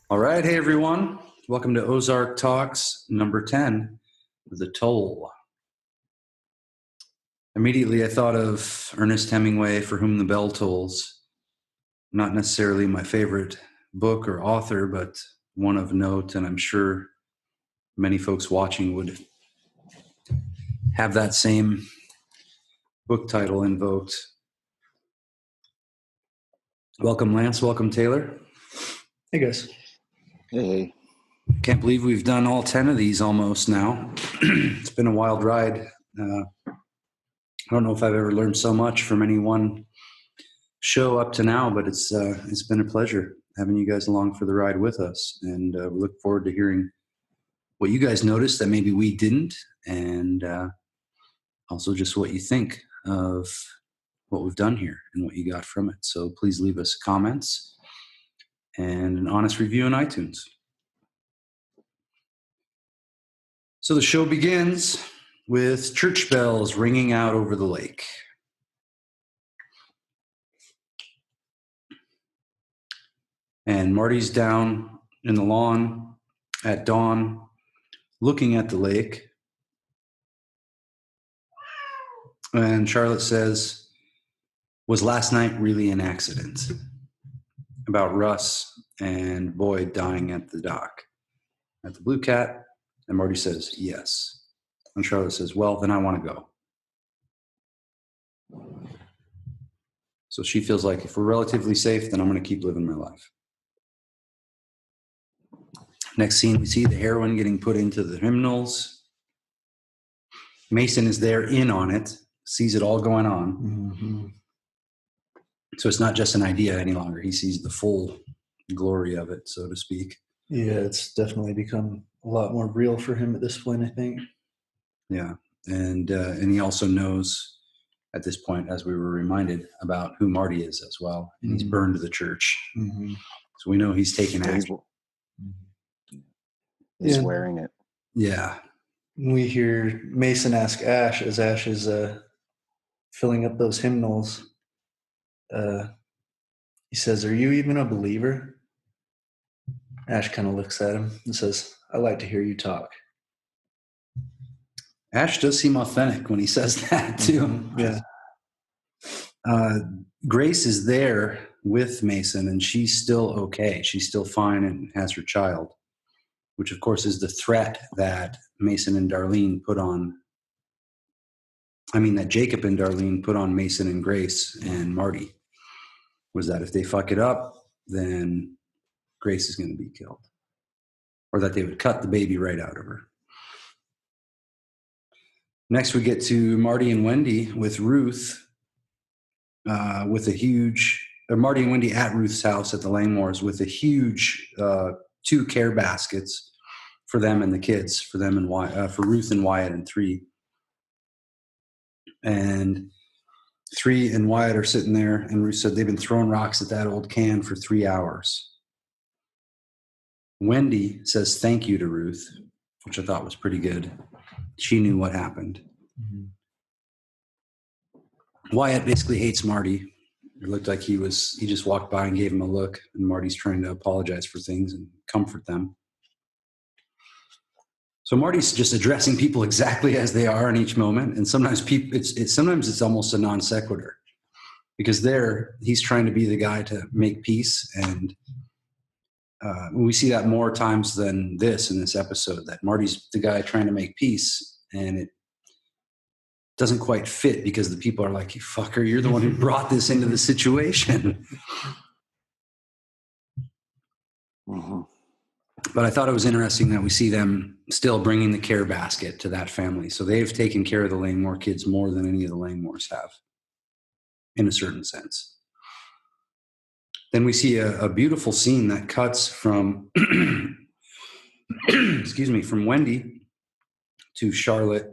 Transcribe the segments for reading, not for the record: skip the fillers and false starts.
All right. Hey, everyone. Welcome to Ozark Talks number 10, The Toll. Immediately, I thought of Ernest Hemingway, For Whom the Bell Tolls. Not necessarily my favorite book or author, but one of note, and I'm sure many folks watching would have that same book title invoked. Welcome, Lance. Welcome, Taylor. Hey, guys. Hey. Can't believe we've done all 10 of these almost now. It's been a wild ride. I don't know if I've ever learned so much from any one show up to now, but it's been a pleasure having you guys along for the ride with us. And we look forward to hearing what you guys noticed that maybe we didn't, and also just what you think of what we've done here and what you got from it. So please leave us comments and an honest review on iTunes. So the show begins with church bells ringing out over the lake. And Marty's down in the lawn at dawn, looking at the lake. And Charlotte says, was last night really an accident? About Russ and Boyd dying at the dock at the Blue Cat. And Marty says, yes. And Charlotte says, well, then I want to go. So she feels like if we're relatively safe, then I'm going to keep living my life. Next scene, we see the heroin getting put into the hymnals. Mason is there in on it, sees it all going on. Mm-hmm. So it's not just an idea any longer. He sees the full glory of it, so to speak. Yeah, it's definitely become a lot more real for him at this point, I think. Yeah, and he also knows at this point, as we were reminded, about who Marty is as well. And he's burned the church. Mm-hmm. So we know he's taken action. He's wearing it. Yeah. We hear Mason ask Ash, as Ash is filling up those hymnals. He says, are you even a believer? Ash kind of looks at him and says, I like to hear you talk. Ash does seem authentic when he says that, too. Yeah. Grace is there with Mason, and she's still okay. She's still fine and has her child, which, of course, is the threat that Mason and Darlene put on. I mean, that Jacob and Darlene put on Mason and Grace and Marty, was that if they fuck it up, then Grace is going to be killed, or that they would cut the baby right out of her. Next, we get to Marty and Wendy with Ruth, with a huge, Marty and Wendy at Ruth's house at the Langmores with a huge 2 care baskets for them and the kids, for them and for Ruth and Wyatt and 3. And 3 and Wyatt are sitting there, and Ruth said they've been throwing rocks at that old can for 3 hours. Wendy says thank you to Ruth, which I thought was pretty good. She knew what happened. Mm-hmm. Wyatt basically hates Marty. It looked like he just walked by and gave him a look, and Marty's trying to apologize for things and comfort them. So Marty's just addressing people exactly as they are in each moment, and sometimes sometimes it's almost a non sequitur, because he's trying to be the guy to make peace, and we see that more times than this in this episode, that Marty's the guy trying to make peace, and it doesn't quite fit because the people are like, you fucker, you're the one who brought this into the situation. Mm-hmm. But I thought it was interesting that we see them still bringing the care basket to that family. So they've taken care of the Langmore kids more than any of the Langmores have, in a certain sense. Then we see a beautiful scene that cuts from, from Wendy to Charlotte,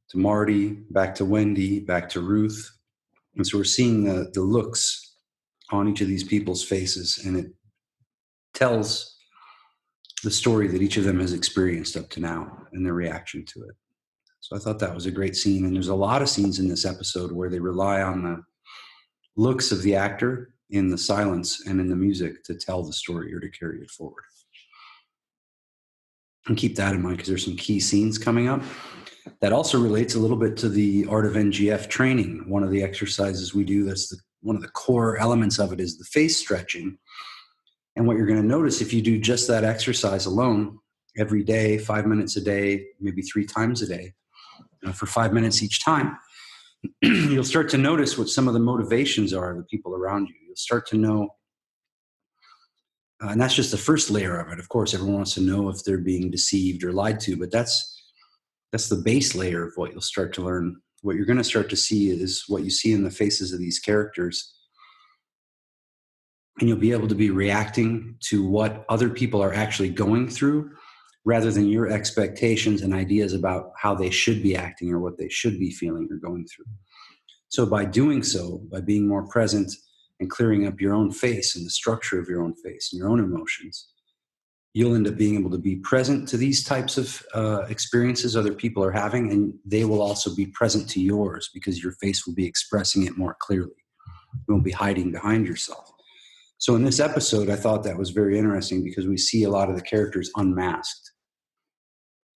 to Marty, back to Wendy, back to Ruth. And so we're seeing the looks on each of these people's faces, and it tells the story that each of them has experienced up to now and their reaction to it. So I thought that was a great scene. And there's a lot of scenes in this episode where they rely on the looks of the actor in the silence and in the music to tell the story or to carry it forward. And keep that in mind because there's some key scenes coming up. That also relates a little bit to the art of NGF training. One of the exercises we do, one of the core elements of it is the face stretching. And what you're going to notice if you do just that exercise alone every day, 5 minutes a day, maybe 3 times a day, for 5 minutes each time, you'll start to notice what some of the motivations are of the people around you. You'll start to know, and that's just the first layer of it. Of course, everyone wants to know if they're being deceived or lied to, but that's the base layer of what you'll start to learn. What you're going to start to see is what you see in the faces of these characters. And you'll be able to be reacting to what other people are actually going through rather than your expectations and ideas about how they should be acting or what they should be feeling or going through. So by doing so, by being more present and clearing up your own face and the structure of your own face and your own emotions, you'll end up being able to be present to these types of experiences other people are having, and they will also be present to yours because your face will be expressing it more clearly. You won't be hiding behind yourself. So in this episode, I thought that was very interesting because we see a lot of the characters unmasked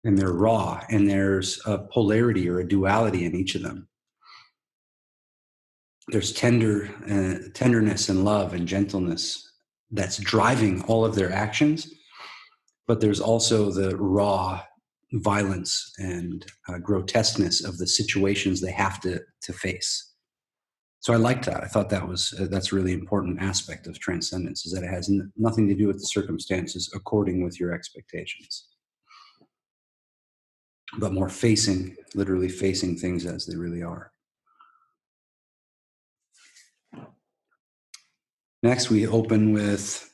and they're raw, and there's a polarity or a duality in each of them. There's tenderness and love and gentleness that's driving all of their actions, but there's also the raw violence and grotesqueness of the situations they have to face. So I liked that. I thought that's a really important aspect of transcendence, is that it has nothing to do with the circumstances according with your expectations, but more literally facing things as they really are. Next, we open with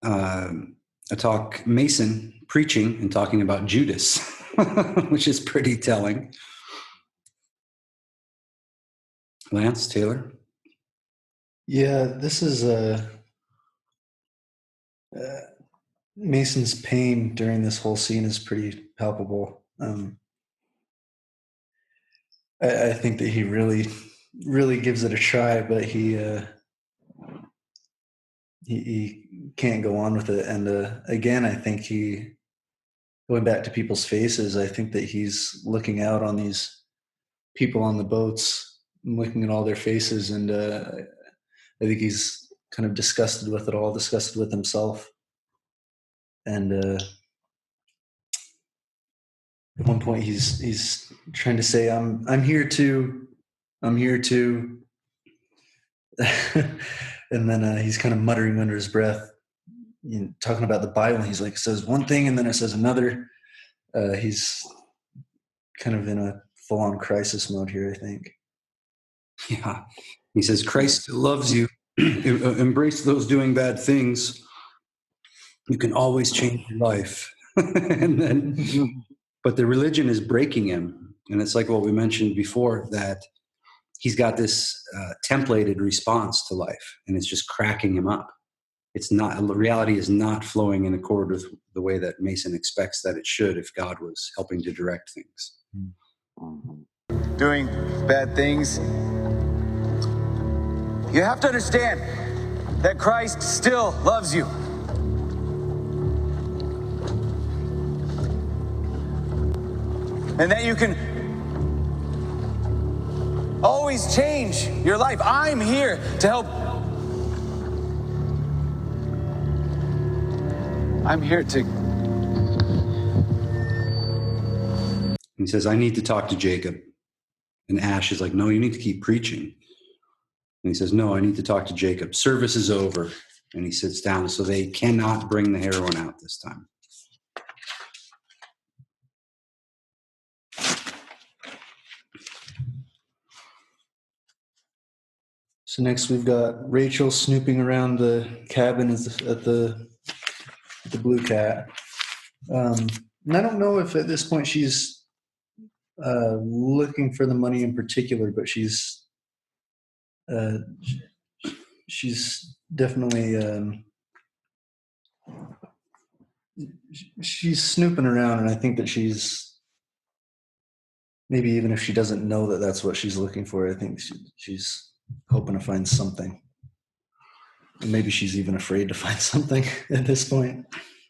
a talk, Mason preaching and talking about Judas, which is pretty telling. Lance, Taylor? Yeah, this is Mason's pain during this whole scene is pretty palpable. I think that he really, really gives it a try, but he can't go on with it. And again, I think going back to people's faces, I think that he's looking out on these people on the boats, looking at all their faces, and I think he's kind of disgusted with it all, disgusted with himself. And at one point, he's trying to say, "I'm here too, I'm here too," and then he's kind of muttering under his breath, talking about the Bible. He's like, says one thing and then it says another. He's kind of in a full-on crisis mode here, I think. Yeah. He says, Christ loves you. Embrace those doing bad things. You can always change your life. And then, but the religion is breaking him. And it's like what we mentioned before, that he's got this templated response to life, and it's just cracking him up. It's not, reality is not flowing in accord with the way that Mason expects that it should if God was helping to direct things. Doing bad things, you have to understand that Christ still loves you. And that you can always change your life. I'm here to help. I'm here to. He says, I need to talk to Jacob. And Ash is like, no, you need to keep preaching. And he says, no, I need to talk to Jacob. Service is over. And he sits down. So they cannot bring the heroin out this time. So next we've got Rachel snooping around the cabin at the Blue Cat. And I don't know if at this point she's looking for the money in particular, but she's definitely she's snooping around, and I think that she's, maybe even if she doesn't know that that's what she's looking for, I think she's hoping to find something. And maybe she's even afraid to find something at this point.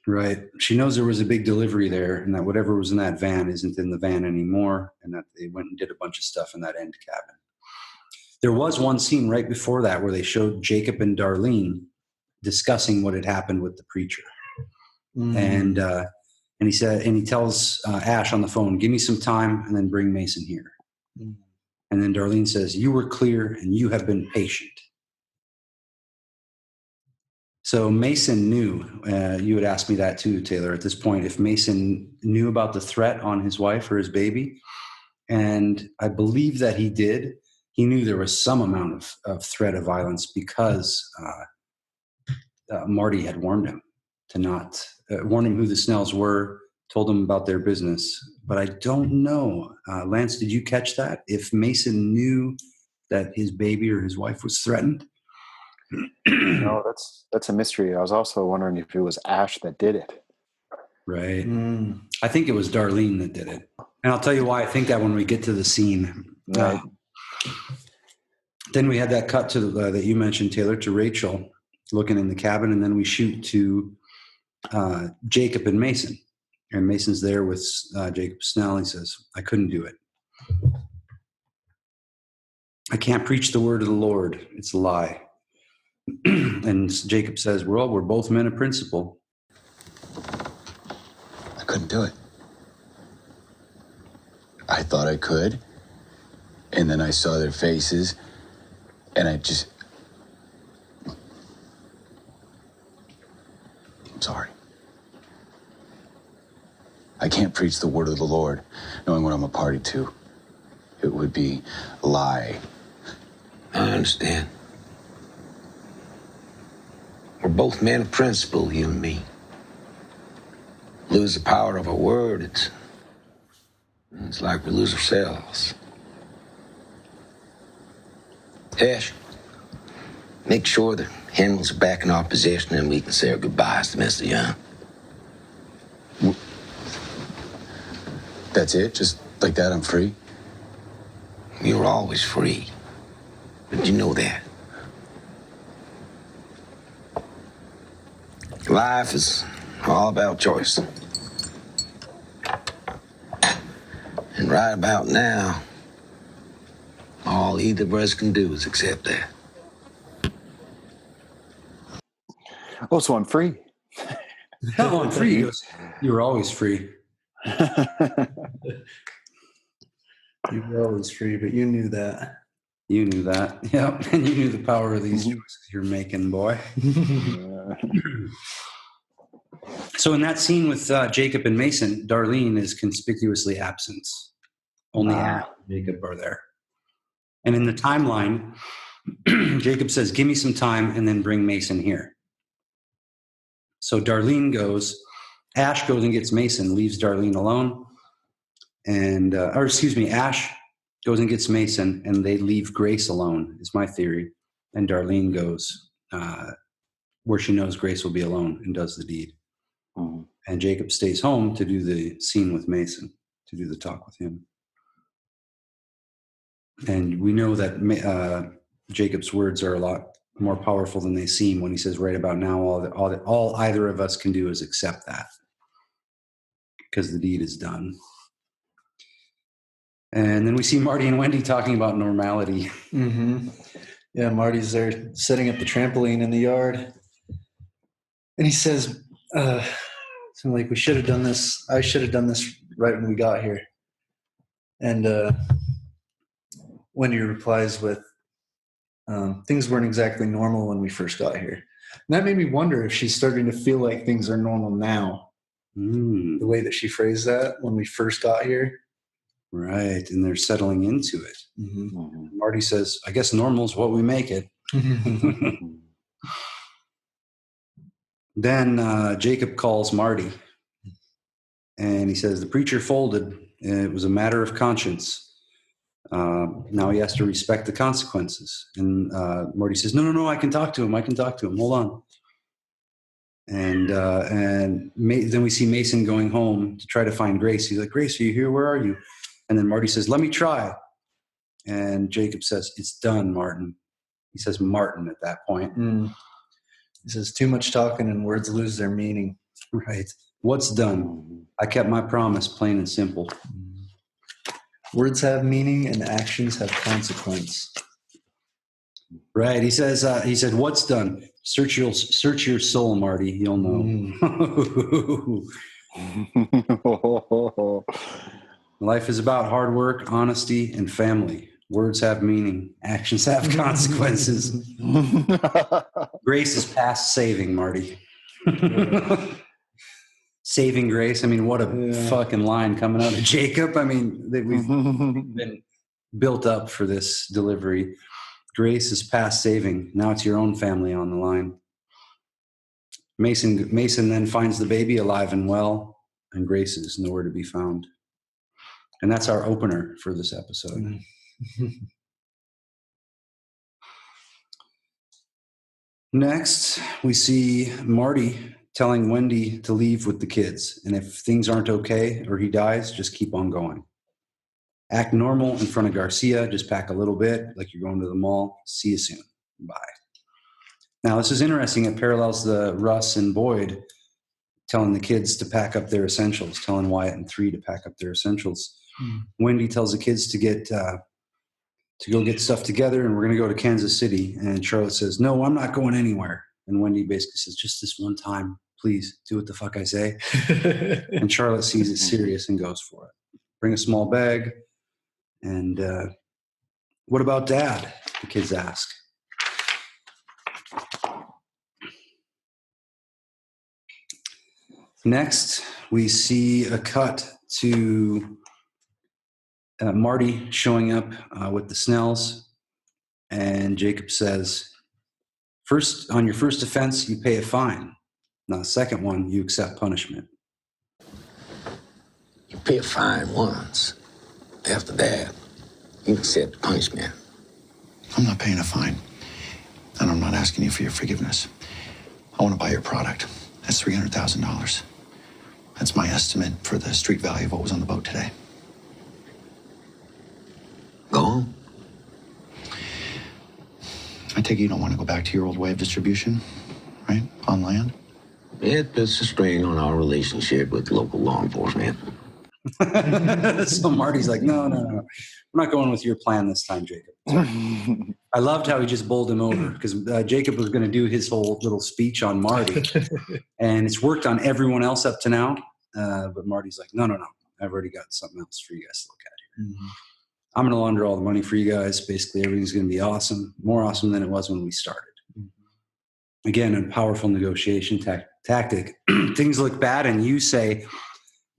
Right. She knows there was a big delivery there, and that whatever was in that van isn't in the van anymore, and that they went and did a bunch of stuff in that end cabin. There was one scene right before that where they showed Jacob and Darlene discussing what had happened with the preacher. And he said, and he tells Ash on the phone, "Give me some time, and then bring Mason here." And then Darlene says, "You were clear, and you have been patient." So Mason knew. You had asked me that too, Taylor. At this point, if Mason knew about the threat on his wife or his baby, and I believe that he did. He knew there was some amount of threat of violence because Marty had warned him to not warn him who the Snells were, told him about their business. But I don't know. Lance, did you catch that? If Mason knew that his baby or his wife was threatened? No, that's a mystery. I was also wondering if it was Ash that did it. Right. I think it was Darlene that did it. And I'll tell you why I think that when we get to the scene. Right. Then we had that cut to that you mentioned, Taylor, to Rachel looking in the cabin, and then we shoot to Jacob and Mason. And Mason's there with Jacob Snell. He says, "I couldn't do it. I can't preach the word of the Lord. It's a lie." And Jacob says, "Well, we're both men of principle." I couldn't do it. I thought I could. And then I saw their faces. And I'm sorry. I can't preach the word of the Lord knowing what I'm a party to. It would be a lie. I understand. We're both men of principle, you and me. Lose the power of a word, it's like we lose ourselves. Ash, make sure the animals are back in our possession and we can say our goodbyes to Mr. Young. That's it? Just like that, I'm free? You're always free. But you know that. Life is all about choice. And right about now, all either of us can do is accept that. Oh, so I'm free. No, I'm free. He goes, "You were always free." You were always free, but you knew that. You knew that. Yep. And you knew the power of these choices you're making, boy. So in that scene with Jacob and Mason, Darlene is conspicuously absent. Only Ash and Jacob are there. And in the timeline, Jacob says, "Give me some time and then bring Mason here." So Darlene goes, Ash goes and gets Mason, leaves Darlene alone. Ash goes and gets Mason, and they leave Grace alone, is my theory. And Darlene goes where she knows Grace will be alone and does the deed. Mm-hmm. And Jacob stays home to do the scene with Mason, to do the talk with him. And we know that Jacob's words are a lot more powerful than they seem when he says, "Right about now, all either of us can do is accept that, because the deed is done." And then we see Marty and Wendy talking about normality. Mm-hmm. Yeah, Marty's there setting up the trampoline in the yard. And he says, something like, "We should have done this. I should have done this right when we got here." And Wendy replies with, "Things weren't exactly normal when we first got here." And that made me wonder if she's starting to feel like things are normal now. The way that she phrased that, when we first got here. Right. And they're settling into it. Mm-hmm. Marty says, "I guess normal's what we make it." Then Jacob calls Marty and he says, "The preacher folded. It was a matter of conscience. Now he has to respect the consequences." And Marty says, No, I can talk to him. Hold on. And then we see Mason going home to try to find Grace. He's like, "Grace, are you here? Where are you?" And then Marty says, "Let me try." And Jacob says, "It's done, Martin. He says Martin at that point. He says, too much talking and words lose their meaning. Right. What's done? I kept my promise, plain and simple. Words have meaning and actions have consequence. Right. He said, what's done? Search your soul, Marty. You'll know. Life is about hard work, honesty, and family. Words have meaning. Actions have consequences. Grace is past saving, Marty. Saving grace. I mean, what a fucking line coming out of Jacob. I mean, we've been built up for this delivery. Grace is past saving. Now it's your own family on the line. Mason then finds the baby alive and well, and Grace is nowhere to be found. And that's our opener for this episode. Next, we see Marty telling Wendy to leave with the kids. And if things aren't okay or he dies, just keep on going. Act normal in front of Garcia. Just pack a little bit like you're going to the mall. See you soon. Bye. Now, this is interesting. It parallels the Russ and Boyd telling the kids to pack up their essentials, telling Wyatt and 3 to pack up their essentials. Wendy tells the kids to go get stuff together, and we're going to go to Kansas City. And Charlotte says, no, I'm not going anywhere. And Wendy basically says, just this one time, please do what the fuck I say. And Charlotte sees it serious and goes for it. Bring a small bag. And what about Dad? The kids ask. Next, we see a cut to Marty showing up with the Snells, and Jacob says, on your first offense, you pay a fine. Now, the second one, you accept punishment. You pay a fine once. After that, you accept punishment. I'm not paying a fine, and I'm not asking you for your forgiveness. I want to buy your product. That's $300,000. That's my estimate for the street value of what was on the boat today. Go on. I take it you don't want to go back to your old way of distribution, right? On land? It puts a strain on our relationship with local law enforcement. So Marty's like, no. I'm not going with your plan this time, Jacob. I loved how he just bowled him over because Jacob was going to do his whole little speech on Marty. And it's worked on everyone else up to now. But Marty's like, no. I've already got something else for you guys to look at here. I'm going to launder all the money for you guys. Basically, everything's going to be awesome, more awesome than it was when we started. Again, a powerful negotiation tactic. Things look bad, and you say,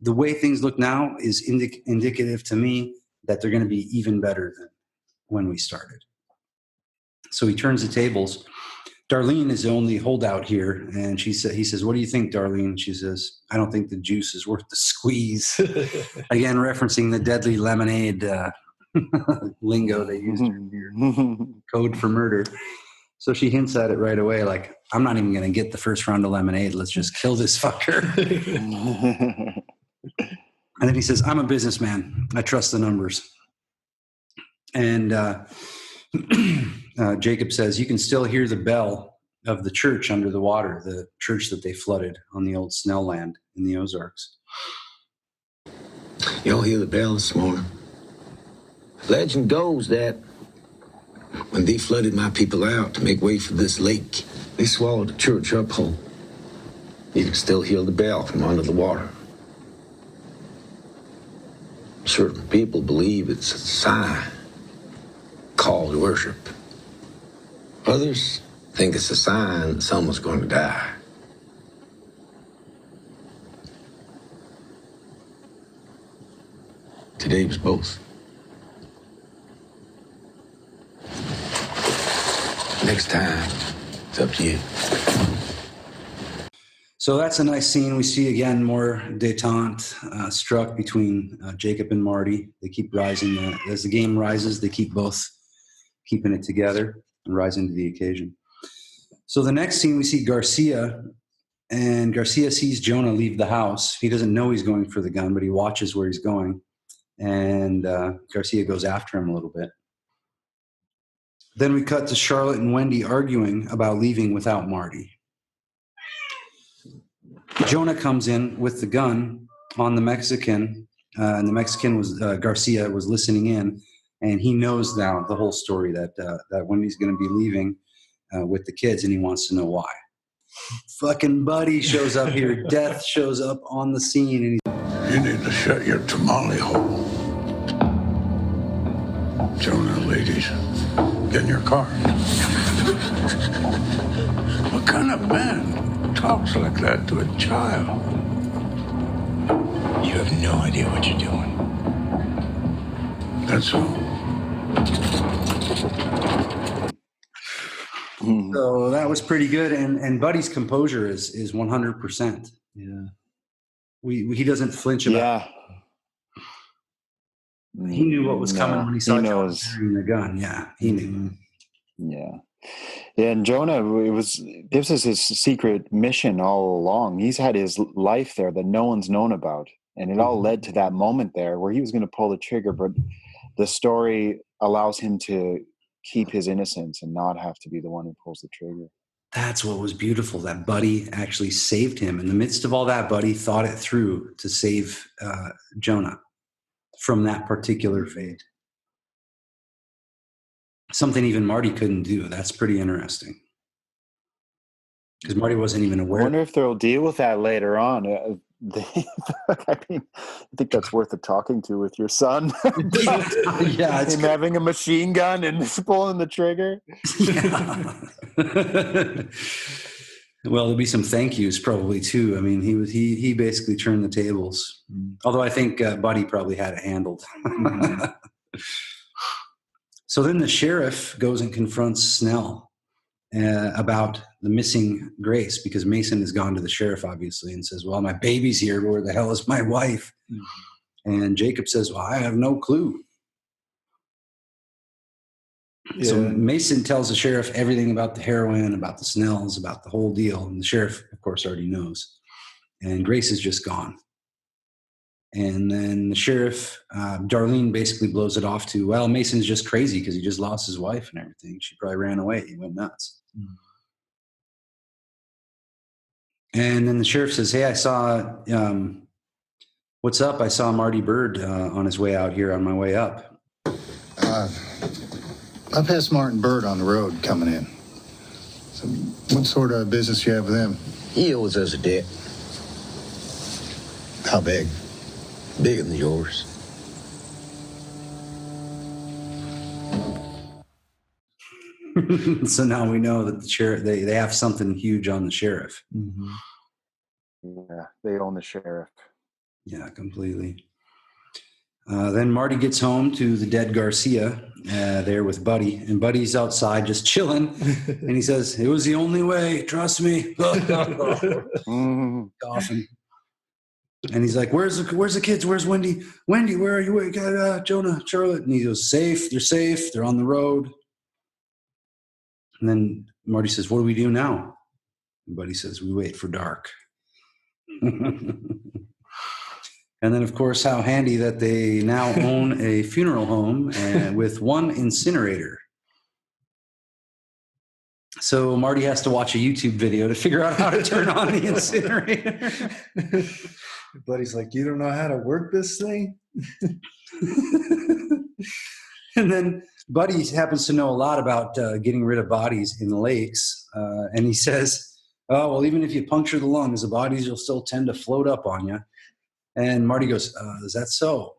the way things look now is indicative to me that they're going to be even better than when we started. So he turns the tables. Darlene is the only holdout here, and he says, what do you think, Darlene? She says, I don't think the juice is worth the squeeze. Again, referencing the deadly lemonade lingo they used here. Code for murder. So she hints at it right away, like, I'm not even going to get the first round of lemonade. Let's just kill this fucker. And then he says, I'm a businessman. I trust the numbers. And Jacob says, you can still hear the bell of the church under the water, the church that they flooded on the old Snell land in the Ozarks. Y'all hear the bell this morning? Legend goes that when they flooded my people out to make way for this lake, they swallowed the church up whole. You can still hear the bell from under the water. Certain people believe it's a sign, call to worship. Others think it's a sign that someone's going to die. Today was both. Next time, it's up to you. So that's a nice scene. We see again more detente struck between Jacob and Marty. They keep rising. As the game rises, they keep both keeping it together and rising to the occasion. So the next scene, we see Garcia, and Garcia sees Jonah leave the house. He doesn't know he's going for the gun, but he watches where he's going. And Garcia goes after him a little bit. Then we cut to Charlotte and Wendy arguing about leaving without Marty. Jonah comes in with the gun on the Mexican, and the Mexican was Garcia was listening in, and he knows now the whole story that Wendy's going to be leaving with the kids, and he wants to know why. Fucking Buddy shows up here. Death shows up on the scene, and You need to shut your tamale hole. Jonah, ladies, get in your car. What kind of man talks like that to a child? You have no idea what you're doing. That's all. so that was pretty good. And Buddy's composure is 100%. Yeah. He doesn't flinch about it. He knew what was coming when he saw Jonah carrying the gun. Yeah, he knew. Yeah. Yeah, and Jonah, this is his secret mission all along. He's had his life there that no one's known about. And it all led to that moment there where he was going to pull the trigger, but the story allows him to keep his innocence and not have to be the one who pulls the trigger. That's what was beautiful, that Buddy actually saved him. In the midst of all that, Buddy thought it through to save Jonah from that particular fate. Something even Marty couldn't do. That's pretty interesting. Because Marty wasn't even aware. I wonder if they'll deal with that later on. I mean, I think that's worth a talking to with your son. Yeah, it's him having a machine gun and pulling the trigger. Yeah. Well, there'll be some thank yous probably too. I mean, he basically turned the tables. Although I think Buddy probably had it handled. So then the sheriff goes and confronts Snell about the missing Grace, because Mason has gone to the sheriff, obviously, and says, well, my baby's here. Where the hell is my wife? And Jacob says, well, I have no clue. Yeah. So Mason tells the sheriff everything about the heroin, about the Snells, about the whole deal. And the sheriff, of course, already knows. And Grace is just gone. And then the sheriff, Darlene, basically blows it off to, well, Mason's just crazy because he just lost his wife and everything. She probably ran away. He went nuts. And then the sheriff says, hey, I saw, what's up? I saw Marty Bird on his way out here on my way up. I passed Martin Bird on the road coming in. So what sort of business you have with him? He owes us a debt. How big? Bigger than yours. So now we know that the sheriff, they have something huge on the sheriff. Mm-hmm. Yeah, they own the sheriff. Yeah, completely. Then Marty gets home to the dead Garcia there with Buddy, and Buddy's outside just chilling. And he says, it was the only way. Trust me. Coughing. And he's like, where's the kids? Where's Wendy? Wendy, where are you? Wait, Jonah, Charlotte. And he goes, safe. They're safe. They're on the road. And then Marty says, what do we do now? And Buddy says, we wait for dark. And then, of course, how handy that they now own a funeral home with one incinerator. So Marty has to watch a YouTube video to figure out how to turn on the incinerator. Buddy's like, you don't know how to work this thing? And then Buddy happens to know a lot about getting rid of bodies in the lakes. And he says, oh, well, even if you puncture the lungs, the bodies will still tend to float up on you. And Marty goes, is that so?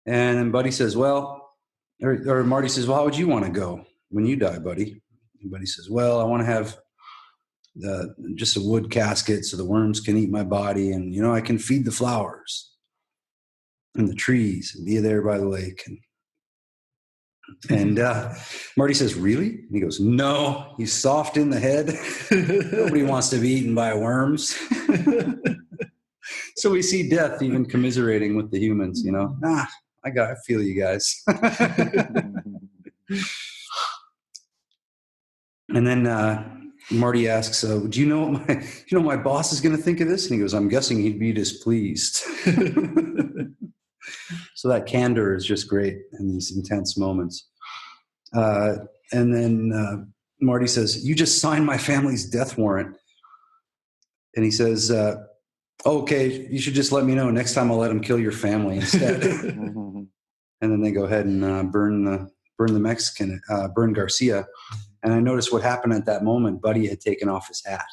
And then Buddy says, well, or Marty says, well, how would you want to go when you die, Buddy? And Buddy says, well, I want to have just a wood casket so the worms can eat my body. And, you know, I can feed the flowers and the trees and be there by the lake. And Marty says, really? And he goes, no, he's soft in the head. Nobody wants to be eaten by worms. So we see Death even commiserating with the humans, you know. I feel you guys. And then Marty asks, do you know what my boss is going to think of this? And he goes, I'm guessing he'd be displeased. So that candor is just great in these intense moments. And then Marty says, "You just signed my family's death warrant." And he says, "Okay, you should just let me know. Next time I'll let him kill your family instead." And then they go ahead and burn the Mexican, burn Garcia. And I noticed what happened at that moment. Buddy had taken off his hat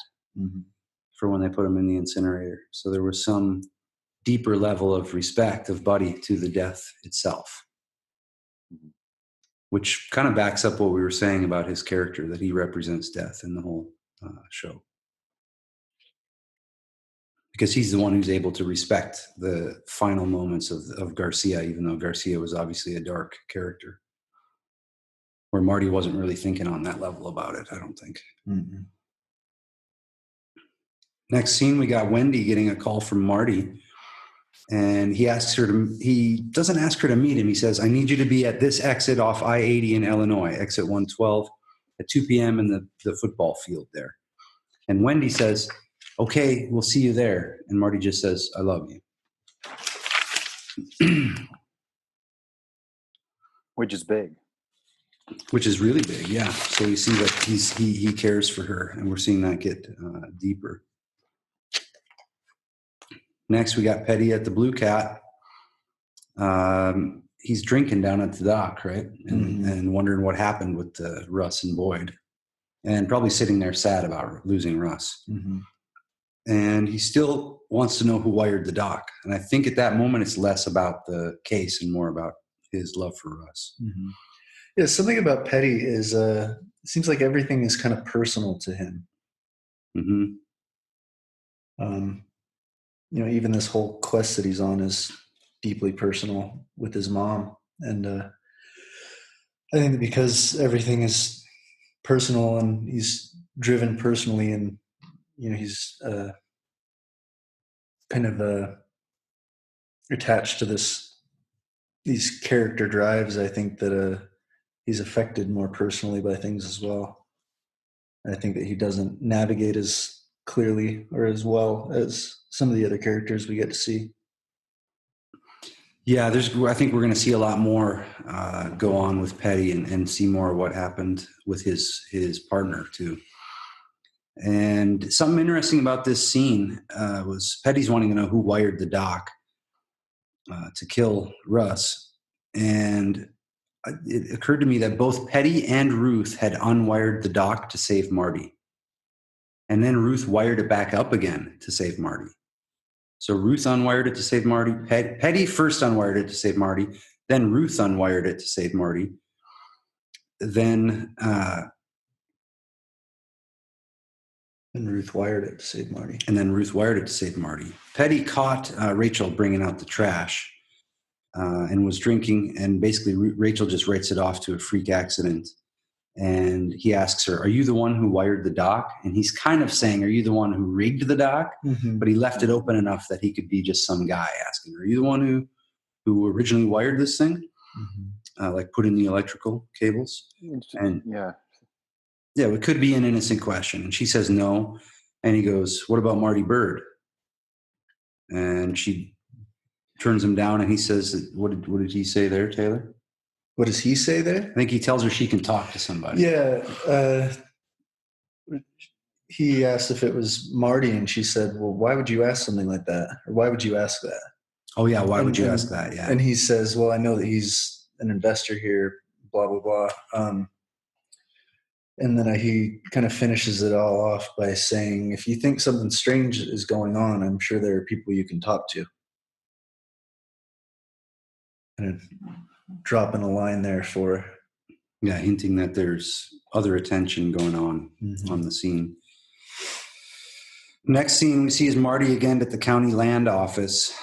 for when they put him in the incinerator. So there was some deeper level of respect of Buddy to the death itself, which kind of backs up what we were saying about his character, that he represents death in the whole show. Because he's the one who's able to respect the final moments of Garcia, even though Garcia was obviously a dark character. Where Marty wasn't really thinking on that level about it, I don't think. Mm-hmm. Next scene, we got Wendy getting a call from Marty. And he doesn't ask her to meet him. He says, "I need you to be at this exit off I-80 in Illinois, exit 112 at 2 p.m. in the football field there." And Wendy says, "Okay, we'll see you there." And Marty just says, "I love you." Which is big. Which is really big, yeah. So we see that he cares for her, and we're seeing that get deeper. Next, we got Petty at the Blue Cat. He's drinking down at the dock, right? And wondering what happened with Russ and Boyd. And probably sitting there sad about losing Russ. Mm-hmm. And he still wants to know who wired the dock. And I think at that moment, it's less about the case and more about his love for Russ. Mm-hmm. Yeah, something about Petty is it seems like everything is kind of personal to him. Mm-hmm. Even this whole quest that he's on is deeply personal with his mom. And I think that because everything is personal and he's driven personally, and he's kind of attached to these character drives, I think that he's affected more personally by things as well. I think that he doesn't navigate as clearly or as well as some of the other characters we get to see. Yeah, I think we're going to see a lot more go on with Petty and see more of what happened with his partner too. And something interesting about this scene was Petty's wanting to know who wired the dock to kill Russ. And it occurred to me that both Petty and Ruth had unwired the dock to save Marty. And then Ruth wired it back up again to save Marty. So Ruth unwired it to save Marty. Petty first unwired it to save Marty. Then Ruth unwired it to save Marty. Then and Ruth wired it to save Marty. And then Ruth wired it to save Marty. Petty caught Rachel bringing out the trash and was drinking. And basically Rachel just writes it off to a freak accident. And he asks her, "Are you the one who wired the dock?" And he's kind of saying, "Are you the one who rigged the dock?" Mm-hmm. But he left it open enough that he could be just some guy asking, "Are you the one who originally wired this thing?" Mm-hmm. Like put in the electrical cables. And yeah, it could be an innocent question. And she says no. And he goes, "What about Marty Bird?" And she turns him down, and he says, what did he say there, Taylor? What does he say there? I think he tells her she can talk to somebody. Yeah. He asked if it was Marty, and she said, "Well, why would you ask something like that? Or why would you ask that?" Oh, yeah. Why would you ask that? Yeah. And he says, "Well, I know that he's an investor here, blah, blah, blah." And then he kind of finishes it all off by saying, "If you think something strange is going on, I'm sure there are people you can talk to." And dropping a line there for... Yeah, hinting that there's other attention going on on the scene. Next scene we see is Marty again at the county land office,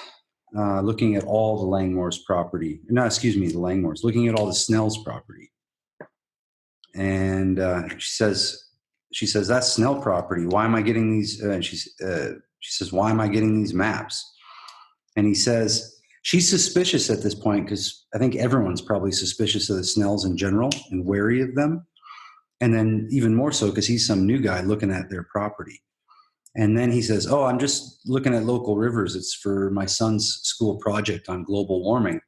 looking at all the Langmore's property. No, excuse me, the Langmore's, looking at all the Snell's property. And she says, "That's Snell property. Why am I getting these?" She says, "Why am I getting these maps?" And he says, she's suspicious at this point because I think everyone's probably suspicious of the Snells in general and wary of them. And then even more so because he's some new guy looking at their property. And then he says, oh, I'm just looking at local rivers. It's for my son's school project on global warming.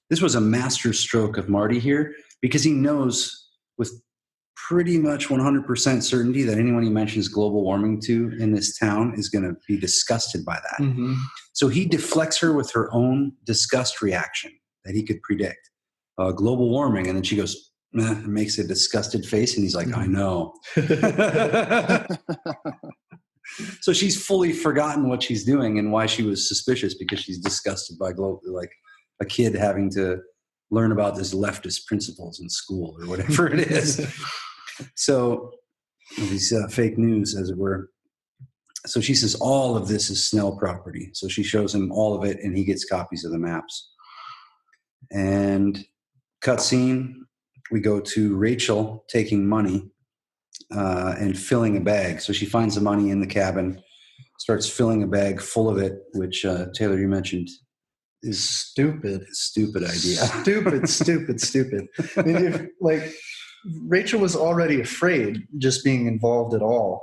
This was a master stroke of Marty here, because he knows with pretty much 100% certainty that anyone he mentions global warming to in this town is going to be disgusted by that. Mm-hmm. So he deflects her with her own disgust reaction that he could predict. Global warming. And then she goes, makes a disgusted face. And he's like, I know. So she's fully forgotten what she's doing and why she was suspicious, because she's disgusted by like a kid having to learn about this leftist principles in school or whatever it is. So these fake news, as it were. So she says all of this is Snell property. So she shows him all of it, and he gets copies of the maps. And cut scene, we go to Rachel taking money and filling a bag. So she finds the money in the cabin, starts filling a bag full of it, which Taylor, you mentioned is Stupid idea. Stupid. I mean, if, like, Rachel was already afraid just being involved at all,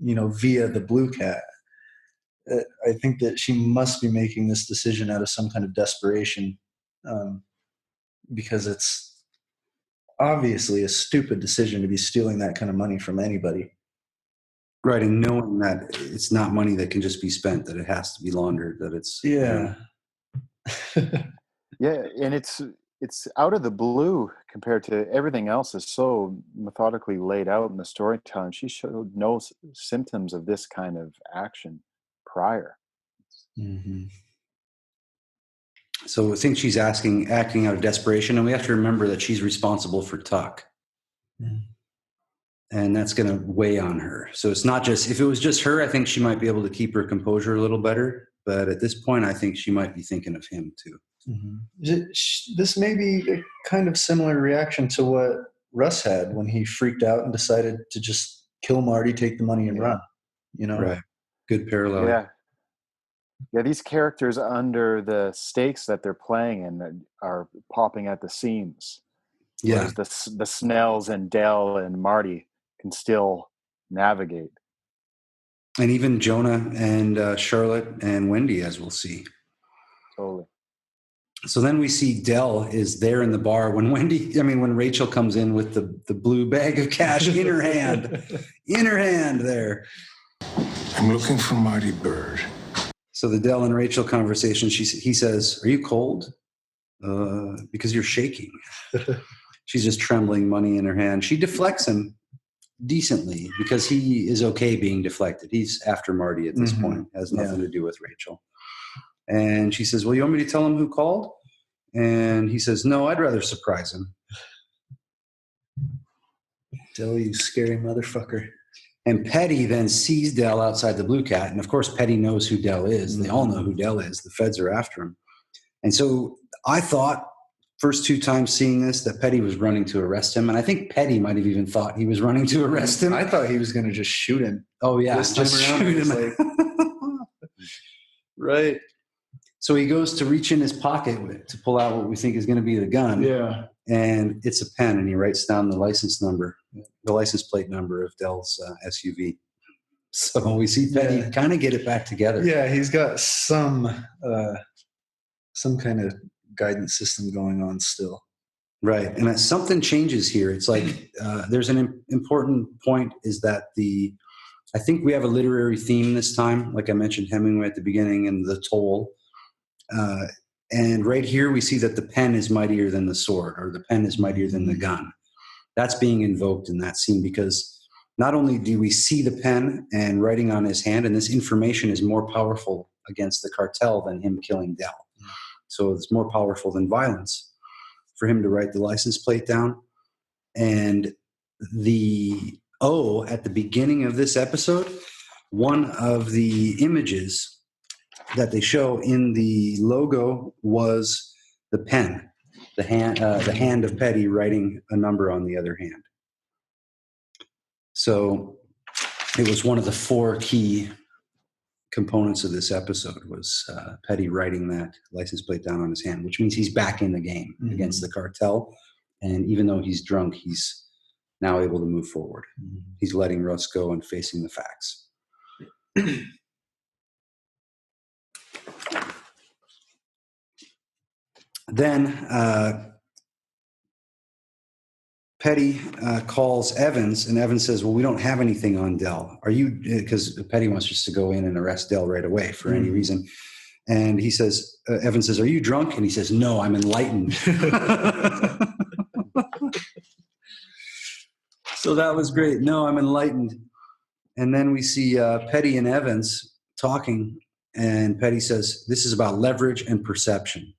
via the Blue Cat. I think that she must be making this decision out of some kind of desperation, because it's obviously a stupid decision to be stealing that kind of money from anybody. Right, and knowing that it's not money that can just be spent, that it has to be laundered, that it's... Yeah. Yeah, and it's out of the blue compared to everything else is so methodically laid out in the storytelling. She showed no symptoms of this kind of action prior. Mm-hmm. So I think she's acting out of desperation, and we have to remember that she's responsible for Tuck. Mm. And that's going to weigh on her. So it's not just, if it was just her, I think she might be able to keep her composure a little better. But at this point, I think she might be thinking of him too. Mm-hmm. This may be a kind of similar reaction to what Russ had when he freaked out and decided to just kill Marty, take the money and run. Right. Good parallel. Yeah, these characters under the stakes that they're playing in are popping at the seams. Yeah. Whereas the Snells and Dell and Marty can still navigate. And even Jonah and Charlotte and Wendy, as we'll see. Totally. So then we see Dell is there in the bar when Rachel comes in with the blue bag of cash in her hand there. I'm looking for Marty Bird. So the Dell and Rachel conversation, he says, are you cold? Because you're shaking. She's just trembling, money in her hand. She deflects him decently because he is okay being deflected. He's after Marty at this point. Has nothing to do with Rachel. And she says, well, you want me to tell him who called? And he says, no, I'd rather surprise him. Dell, you scary motherfucker. And Petty then sees Dell outside the Blue Cat. And of course, Petty knows who Dell is. They all know who Dell is. The feds are after him. And so I thought, first two times seeing this, that Petty was running to arrest him. And I think Petty might have even thought he was running to arrest him. I thought he was going to just shoot him. Oh, yeah. This time just around, shoot him. Right. So he goes to reach in his pocket to pull out what we think is going to be the gun. Yeah. And it's a pen, and he writes down the license plate number of Dell's SUV. So we see Petty kind of get it back together. Yeah, he's got some kind of guidance system going on still. Right. And something changes here. It's like there's an important point is that I think we have a literary theme this time. Like I mentioned Hemingway at the beginning and the toll. And right here we see that the pen is mightier than the sword, or the pen is mightier than the gun. That's being invoked in that scene because not only do we see the pen and writing on his hand, and this information is more powerful against the cartel than him killing Dell. So it's more powerful than violence for him to write the license plate down. And the O at the beginning of this episode, one of the images that they show in the logo was the pen, the hand of Petty writing a number on the other hand. So it was one of the four key components of this episode was Petty writing that license plate down on his hand, which means he's back in the game against the cartel. And even though he's drunk, he's now able to move forward. He's letting Russ go and facing the facts. Then Petty calls Evans, and Evans says, well, we don't have anything on Dell. Are you, because Petty wants just to go in and arrest Dell right away for any reason. And he says, Evans says, are you drunk? And he says, no, I'm enlightened. So that was great. No, I'm enlightened. And then we see Petty and Evans talking, and Petty says, this is about leverage and perception.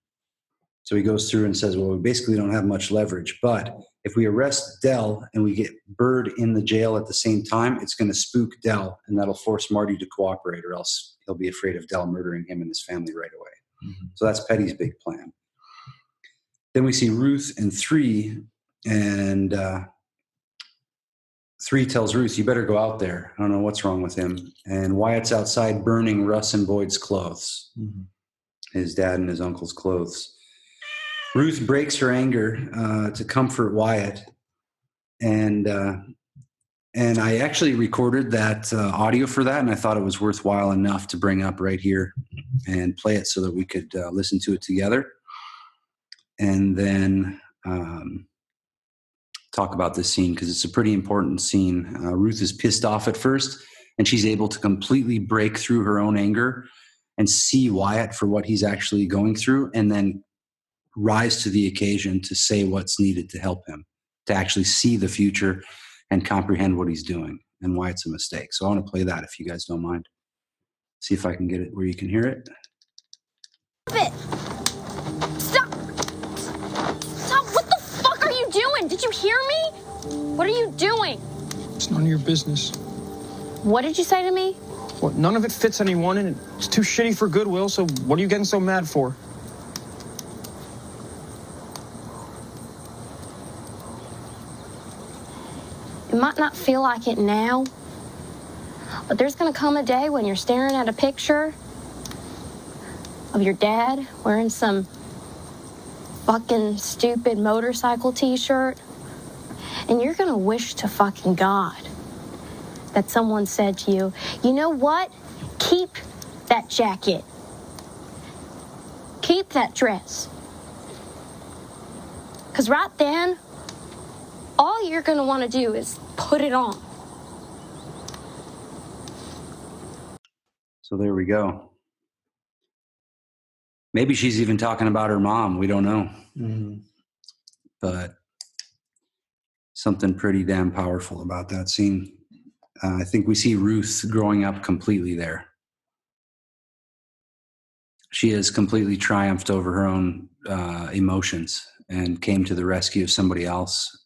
So he goes through and says, well, we basically don't have much leverage, but if we arrest Dell and we get Bird in the jail at the same time, it's going to spook Dell, and that'll force Marty to cooperate, or else he'll be afraid of Dell murdering him and his family right away. Mm-hmm. So that's Petty's big plan. Then we see Ruth and 3, and 3 tells Ruth, you better go out there. I don't know what's wrong with him. And Wyatt's outside burning Russ and Boyd's clothes, his dad and his uncle's clothes. Ruth breaks her anger to comfort Wyatt, and I actually recorded that audio for that, and I thought it was worthwhile enough to bring up right here and play it so that we could listen to it together, and then talk about this scene because it's a pretty important scene. Ruth is pissed off at first, and she's able to completely break through her own anger and see Wyatt for what he's actually going through, and then rise to the occasion to say what's needed to help him, to actually see the future and comprehend what he's doing and why it's a mistake. So I want to play that if you guys don't mind. See if I can get it where you can hear it. Stop! Stop! What the fuck are you doing? Did you hear me? What are you doing? It's none of your business. What did you say to me? What, none of it fits anyone, and it's too shitty for Goodwill, so what are you getting so mad for? It might not feel like it now, but there's gonna come a day when you're staring at a picture of your dad wearing some fucking stupid motorcycle t-shirt, and you're gonna wish to fucking God that someone said to you, you know what? Keep that jacket. Keep that dress. 'Cause right then, all you're going to want to do is put it on. So there we go. Maybe she's even talking about her mom. We don't know. Mm-hmm. But something pretty damn powerful about that scene. I think we see Ruth growing up completely there. She has completely triumphed over her own emotions and came to the rescue of somebody else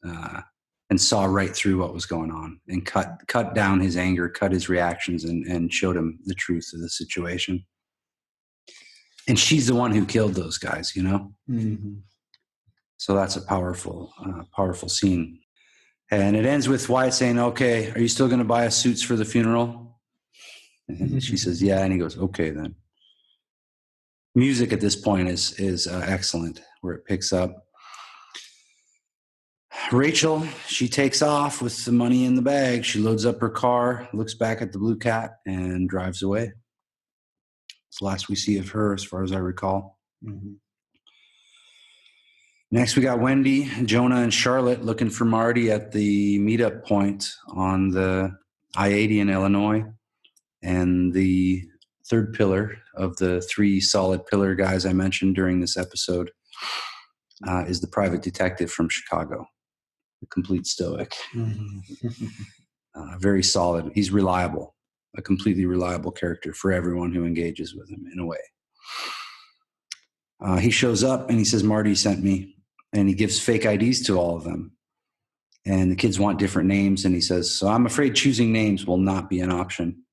and saw right through what was going on and cut down his anger, cut his reactions, and showed him the truth of the situation. And she's the one who killed those guys, you know? Mm-hmm. So that's a powerful scene. And it ends with Wyatt saying, okay, are you still going to buy us suits for the funeral? And she says, yeah. And he goes, okay, then. Music at this point is excellent, where it picks up. Rachel, she takes off with the money in the bag. She loads up her car, looks back at the blue cat, and drives away. It's the last we see of her, as far as I recall. Mm-hmm. Next, we got Wendy, Jonah, and Charlotte looking for Marty at the meetup point on the I-80 in Illinois. And the third pillar of the 3 solid pillar guys I mentioned during this episode is the private detective from Chicago, the complete stoic. Mm-hmm. Very solid. He's reliable, a completely reliable character for everyone who engages with him in a way. He shows up and he says, Marty sent me. And he gives fake IDs to all of them. And the kids want different names. And he says, so I'm afraid choosing names will not be an option.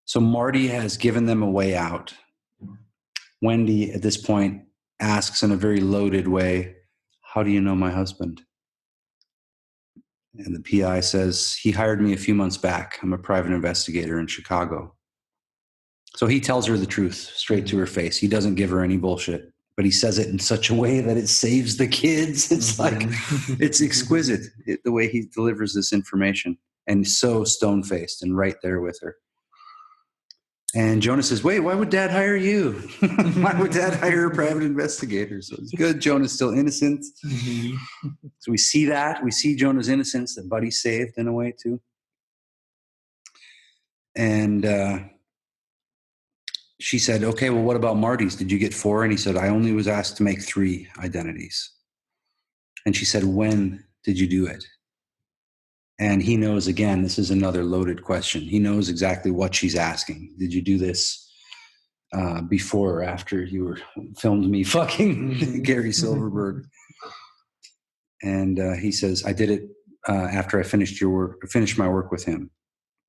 So Marty has given them a way out. Wendy, at this point, asks in a very loaded way, how do you know my husband? And the PI says, he hired me a few months back. I'm a private investigator in Chicago. So he tells her the truth straight to her face. He doesn't give her any bullshit, but he says it in such a way that it saves the kids. It's like, it's exquisite, the way he delivers this information, and so stone-faced and right there with her. And Jonah says, wait, why would Dad hire you? Why would Dad hire a private investigator? So it's good. Jonah's still innocent. So we see that. We see Jonah's innocence, that Buddy saved in a way too. And she said, okay, well, what about Marty's? Did you get 4? And he said, I only was asked to make 3 identities. And she said, when did you do it? And he knows, again, this is another loaded question. He knows exactly what she's asking. Did you do this before or after you filmed me fucking Gary Silverberg? And he says, I did it after I finished my work with him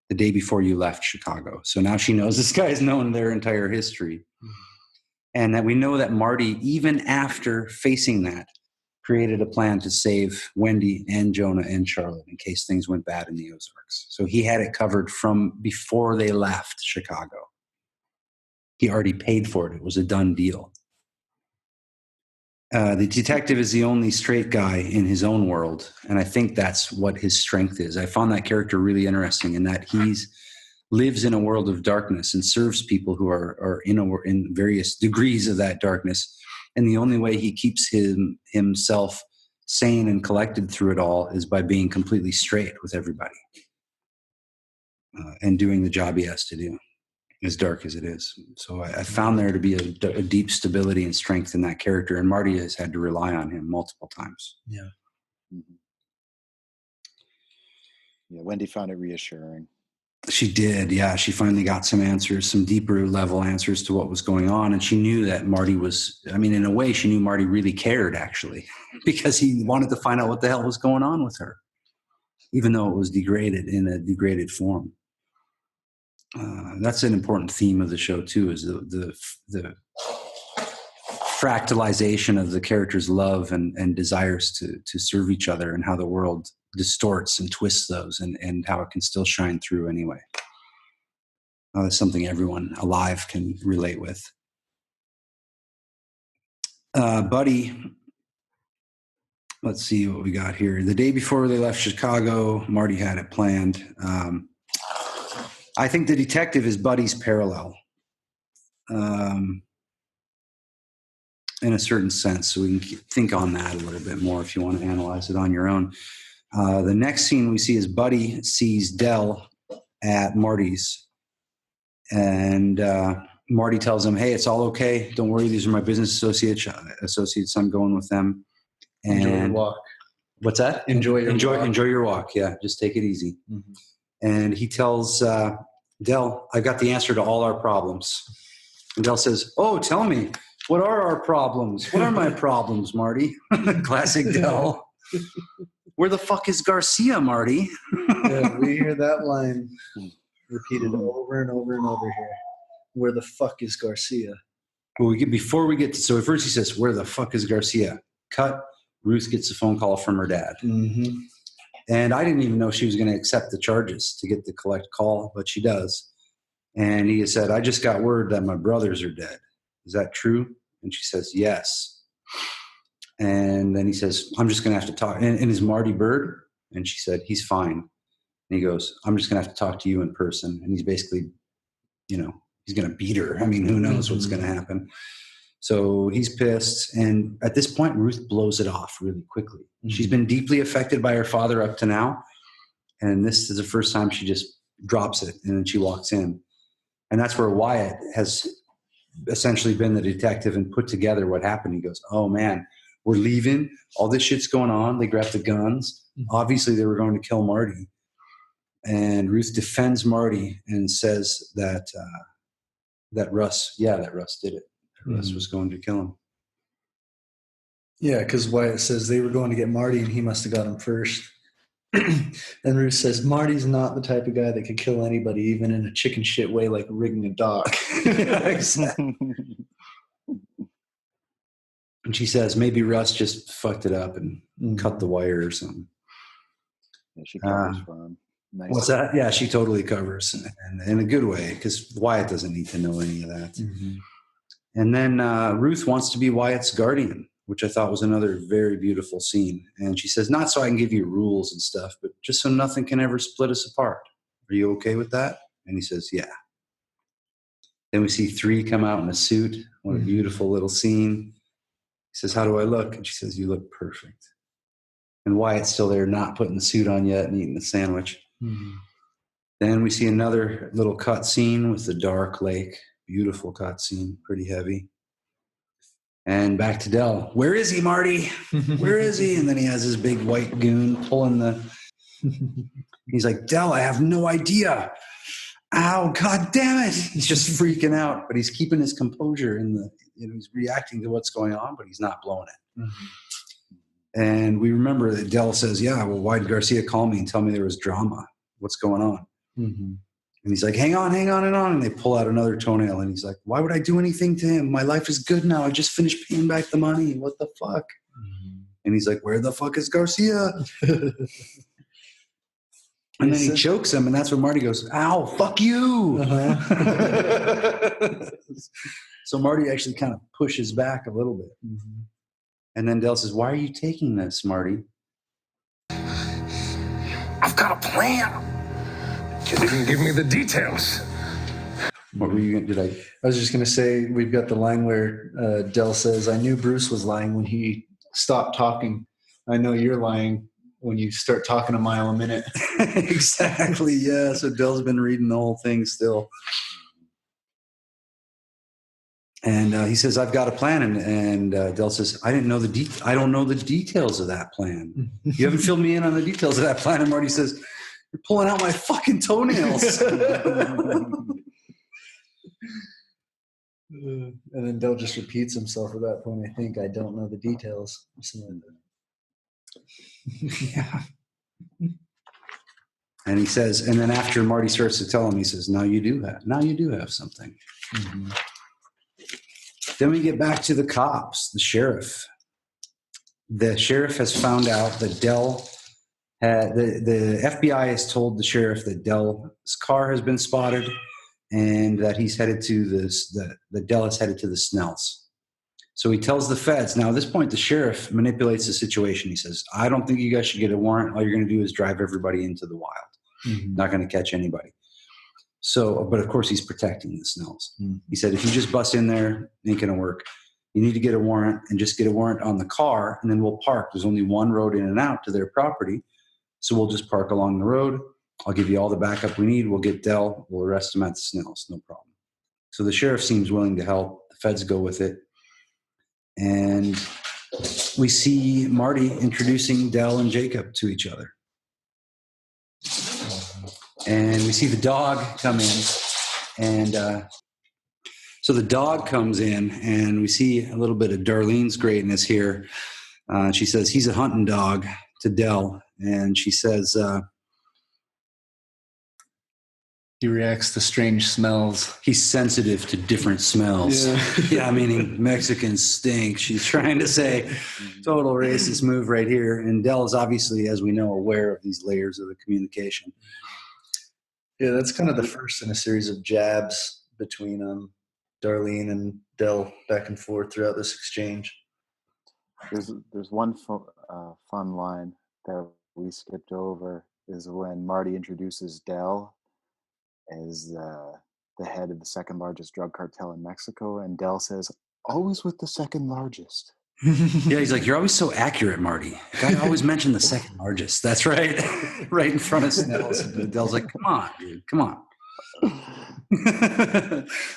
the day before you left Chicago. So now she knows this guy's known their entire history. And that we know that Marty, even after facing that, created a plan to save Wendy and Jonah and Charlotte in case things went bad in the Ozarks. So he had it covered from before they left Chicago. He already paid for it. It was a done deal. The detective is the only straight guy in his own world, and I think that's what his strength is. I found that character really interesting in that he's lives in a world of darkness and serves people who are in various degrees of that darkness. And the only way he keeps himself sane and collected through it all is by being completely straight with everybody and doing the job he has to do, as dark as it is. So I found there to be a deep stability and strength in that character. And Marty has had to rely on him multiple times. Yeah. Yeah, Wendy found it reassuring. She did, yeah. She finally got some answers, some deeper level answers to what was going on. And she knew that Marty was, I mean, in a way, she knew Marty really cared, actually, because he wanted to find out what the hell was going on with her, even though it was degraded in a degraded form. That's an important theme of the show, too, is the fractalization of the characters' love and desires to serve each other, and how the world distorts and twists those, and how it can still shine through anyway. That's something everyone alive can relate with. Buddy, let's see what we got here. The day before they left Chicago, Marty had it planned. I think the detective is Buddy's parallel. In a certain sense, so we can think on that a little bit more if you want to analyze it on your own. The next scene we see is Buddy sees Dell at Marty's, and Marty tells him, hey, it's all okay. Don't worry. These are my business associates. I'm going with them. And enjoy your walk. What's that? Enjoy your walk. Yeah. Just take it easy. Mm-hmm. And he tells Dell, I got the answer to all our problems. And Dell says, oh, tell me, what are our problems? What are my problems, Marty? Classic Dell. Where the fuck is Garcia, Marty? Yeah, we hear that line repeated over and over and over here. Where the fuck is Garcia? Well, before we get to, so first he says, where the fuck is Garcia? Cut. Ruth gets a phone call from her dad. Mm-hmm. And I didn't even know she was going to accept the charges to get the collect call, but she does. And he said, I just got word that my brothers are dead. Is that true? And she says, yes. And then he says, I'm just going to have to talk. And is Marty Bird? And she said, he's fine. And he goes, I'm just going to have to talk to you in person. And he's basically, he's going to beat her. I mean, who knows what's going to happen. So he's pissed. And at this point, Ruth blows it off really quickly. Mm-hmm. She's been deeply affected by her father up to now. And this is the first time she just drops it. And then she walks in. And that's where Wyatt has essentially been the detective and put together what happened. He goes, oh, man, we're leaving. All this shit's going on. They grabbed the guns. Mm-hmm. Obviously, they were going to kill Marty. And Ruth defends Marty and says that Russ did it. Russ was going to kill him. Yeah, because Wyatt says they were going to get Marty and he must have got him first. And Ruth says, Marty's not the type of guy that could kill anybody, even in a chicken shit way like rigging a dock. Exactly. And she says, maybe Russ just fucked it up and cut the wire or something. Yeah, she covers for him. Nice. What's that? Yeah, she totally covers in a good way, because Wyatt doesn't need to know any of that. Mm-hmm. And then Ruth wants to be Wyatt's guardian, which I thought was another very beautiful scene. And she says, not so I can give you rules and stuff, but just so nothing can ever split us apart. Are you okay with that? And he says, yeah. Then we see 3 come out in a suit. What a beautiful little scene. He says, how do I look? And she says, you look perfect. And Wyatt's still there, not putting the suit on yet and eating the sandwich. Then we see another little cut scene with the dark lake. Beautiful cut scene, pretty heavy. And back to Del. Where is he, Marty? Where is he? And then he has his big white goon pulling the... He's like, Del, I have no idea. Ow, God damn it. He's just freaking out, but he's keeping his composure he's reacting to what's going on, but he's not blowing it. And we remember that Del says, yeah, well, why did Garcia call me and tell me there was drama? What's going on? And he's like, hang on. And they pull out another toenail. And he's like, why would I do anything to him? My life is good now. I just finished paying back the money. What the fuck? And he's like, where the fuck is Garcia? And then he chokes him. And that's when Marty goes, ow, fuck you. So Marty actually kind of pushes back a little bit. And then Del says, why are you taking this, Marty? I've got a plan. You didn't give me the details. What were you going to... I was just going to say, we've got the line where Del says, I knew Bruce was lying when he stopped talking. I know you're lying when you start talking a mile a minute. Exactly, yeah. So Del's been reading the whole thing still. And he says, I've got a plan. And Del says, I don't know the details of that plan. You haven't filled me in on the details of that plan. And Marty says, you're pulling out my fucking toenails. And then Del just repeats himself at that point. I think I don't know the details. Yeah. And he says, and then after Marty starts to tell him, he says, now you do have something. Then we get back to the cops, the sheriff. The sheriff has found out that Del the FBI has told the sheriff that Del's car has been spotted and that he's headed to that Del is headed to the Snells. So he tells the feds. Now, at this point, the sheriff manipulates the situation. He says, I don't think you guys should get a warrant. All you're going to do is drive everybody into the wild. Not going to catch anybody. So, but of course, he's protecting the Snells. He said, if you just bust in there, it ain't going to work. You need to get a warrant and just get a warrant on the car, and then we'll park. There's only one road in and out to their property. So we'll just park along the road. I'll give you all the backup we need. We'll get Del. We'll arrest him at the Snells. No problem. So the sheriff seems willing to help. The feds go with it. And we see Marty introducing Del and Jacob to each other. And we see the dog come in. And so the dog comes in, and we see a little bit of Darlene's greatness here. She says, he's a hunting dog to Del. And she says, he reacts to strange smells. He's sensitive to different smells. Yeah, meaning Mexicans stink. She's trying to say total racist move right here. And Del is obviously, as we know, aware of these layers of the communication. Yeah, that's kind of the first in a series of jabs between Darlene and Del back and forth throughout this exchange. There's one fun line that we skipped over is when Marty introduces Del as the head of the second largest drug cartel in Mexico, and Del says, always with the second largest. Yeah, he's like, you're always so accurate, Marty. I always mention the second largest. That's right. Right in front of Snells. And Del's like, come on, dude, come on.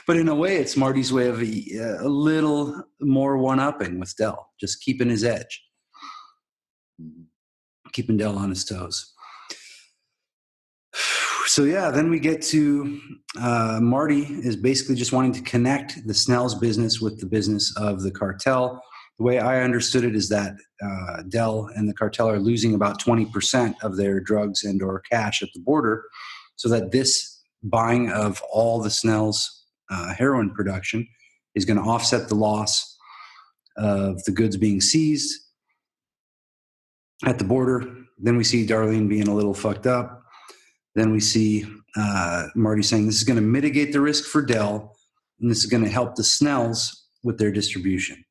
But in a way, it's Marty's way of a little more one-upping with Del, just keeping his edge, keeping Del on his toes. So yeah, then we get to Marty is basically just wanting to connect the Snell's business with the business of the cartel. The way I understood it is that Del and the cartel are losing about 20% of their drugs and or cash at the border, so that this buying of all the Snell's heroin production is going to offset the loss of the goods being seized at the border. Then we see Darlene being a little fucked up. Then we see Marty saying this is going to mitigate the risk for Del, and this is going to help the Snells with their distribution.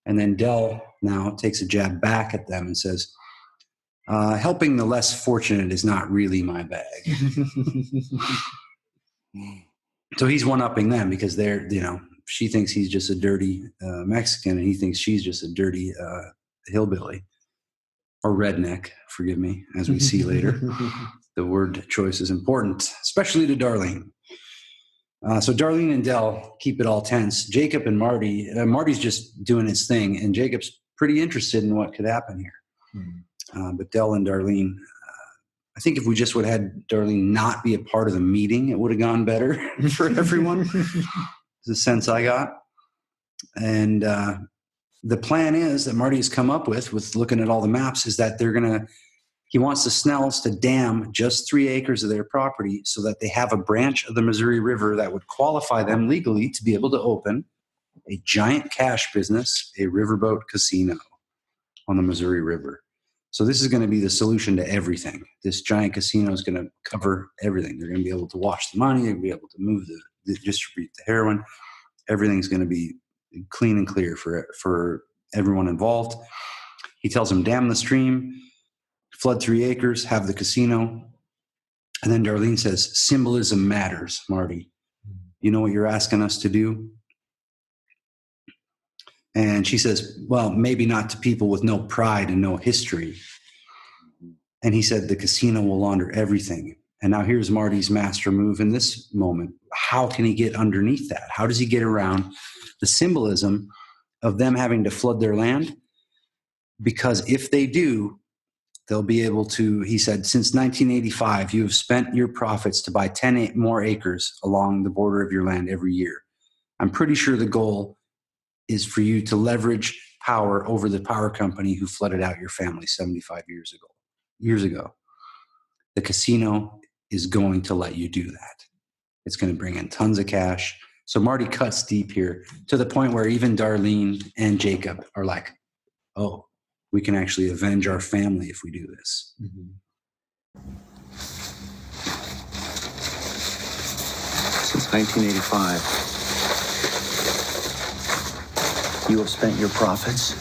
And then Del now takes a jab back at them and says, helping the less fortunate is not really my bag. So he's one-upping them because they're, she thinks he's just a dirty Mexican, and he thinks she's just a dirty hillbilly or redneck, forgive me, as we see later. The word choice is important, especially to Darlene. So Darlene and Dell keep it all tense. Jacob and Marty, Marty's just doing his thing, and Jacob's pretty interested in what could happen here. But Dell and Darlene, I think if we just would have had Darlene not be a part of the meeting, it would have gone better for everyone. Is the sense I got. And the plan is that Marty has come up with looking at all the maps, is that he wants the Snells to dam just 3 acres of their property so that they have a branch of the Missouri River that would qualify them legally to be able to open a giant cash business, a riverboat casino on the Missouri River. So this is going to be the solution to everything. This giant casino is going to cover everything. They're going to be able to wash the money. They're going to be able to move distribute the heroin. Everything's going to be clean and clear for everyone involved. He tells them, dam the stream, flood 3 acres, have the casino. And then Darlene says, symbolism matters, Marty. You know what you're asking us to do? And she says, well, maybe not to people with no pride and no history. And he said, the casino will launder everything. And now here's Marty's master move in this moment. How can he get underneath that? How does he get around the symbolism of them having to flood their land? Because if they do, they'll be able to, he said, since 1985, you have spent your profits to buy 10 more acres along the border of your land every year. I'm pretty sure the goal is for you to leverage power over the power company who flooded out your family 75 years ago. The casino is going to let you do that. It's going to bring in tons of cash. So Marty cuts deep here to the point where even Darlene and Jacob are like, oh, we can actually avenge our family if we do this. Since 1985, you have spent your profits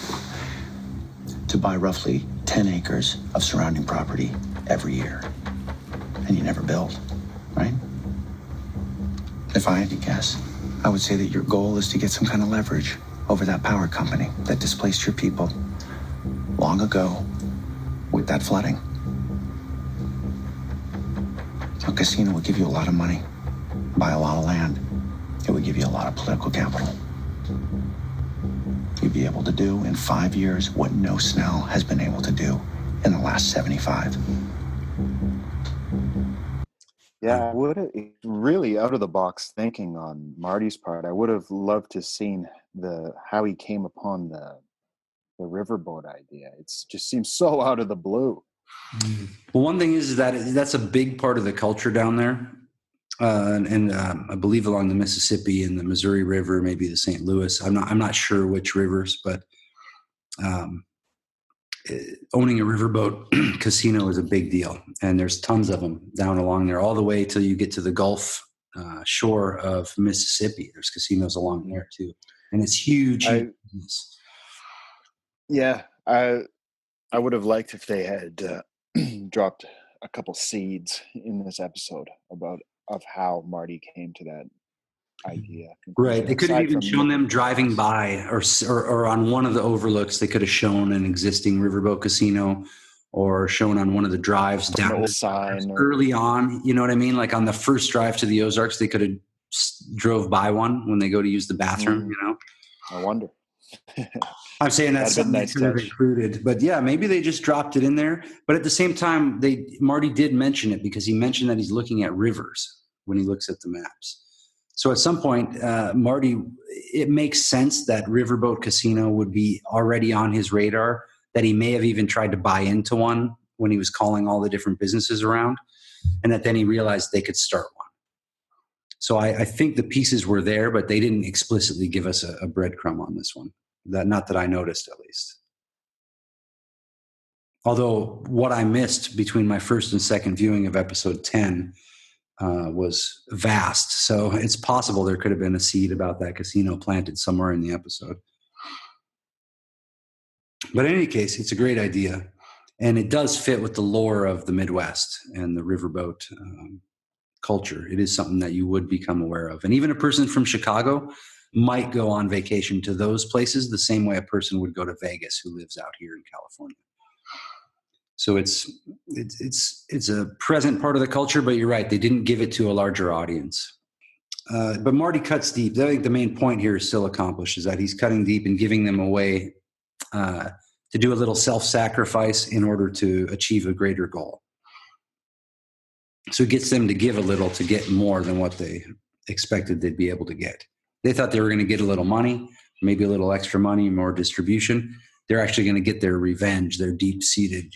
to buy roughly 10 acres of surrounding property every year. And you never build, right? If I had to guess, I would say that your goal is to get some kind of leverage over that power company that displaced your people long ago with that flooding. A casino would give you a lot of money, buy a lot of land. It would give you a lot of political capital. You'd be able to do in 5 years what no Snell has been able to do in the last 75. Yeah, I would have really out of the box thinking on Marty's part. I would have loved to seen how he came upon the riverboat idea. It just seems so out of the blue. Well, one thing is that that's a big part of the culture down there. And I believe along the Mississippi and the Missouri River, maybe the St. Louis. I'm not sure which rivers, but owning a riverboat casino is a big deal. And there's tons of them down along there, all the way till you get to the Gulf shore of Mississippi. There's casinos along there too. And it's huge. I would have liked if they had dropped a couple seeds in this episode of how Marty came to that idea. Right. They could have even shown them driving by or on one of the overlooks, they could have shown an existing riverboat casino or shown on one of the drives down the sign early on. You know what I mean? Like on the first drive to the Ozarks, they could have drove by one when they go to use the bathroom, you know? I wonder. I'm saying that's something they could have included, but yeah, maybe they just dropped it in there. But at the same time, Marty did mention it because he mentioned that he's looking at rivers when he looks at the maps. So at some point, Marty, it makes sense that riverboat casino would be already on his radar, that he may have even tried to buy into one when he was calling all the different businesses around, and that then he realized they could start one. So I think the pieces were there, but they didn't explicitly give us a breadcrumb on this one. Not that I noticed, at least. Although what I missed between my first and second viewing of episode 10 was vast. So it's possible there could have been a seed about that casino planted somewhere in the episode. But in any case, it's a great idea. And it does fit with the lore of the Midwest and the riverboat culture. It is something that you would become aware of. And even a person from Chicago might go on vacation to those places the same way a person would go to Vegas who lives out here in California. So it's a present part of the culture, but you're right. They didn't give it to a larger audience. But Marty cuts deep. I think the main point here is still accomplished, is that he's cutting deep and giving them a way to do a little self-sacrifice in order to achieve a greater goal. So it gets them to give a little to get more than what they expected they'd be able to get. They thought they were going to get a little money, maybe a little extra money, more distribution. They're actually going to get their revenge, their deep-seated,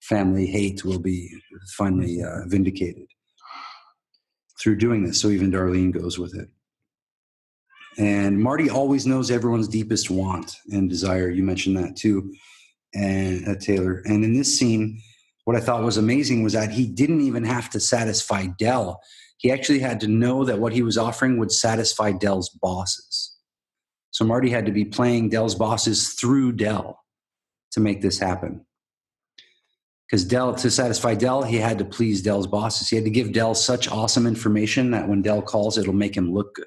family hate will be finally vindicated through doing this. So even Darlene goes with it. And Marty always knows everyone's deepest want and desire. You mentioned that too, and Taylor. And in this scene, what I thought was amazing was that he didn't even have to satisfy Del. He actually had to know that what he was offering would satisfy Del's bosses. So Marty had to be playing Del's bosses through Del to make this happen. Because to satisfy Del, he had to please Del's bosses. He had to give Del such awesome information that when Del calls, it'll make him look good.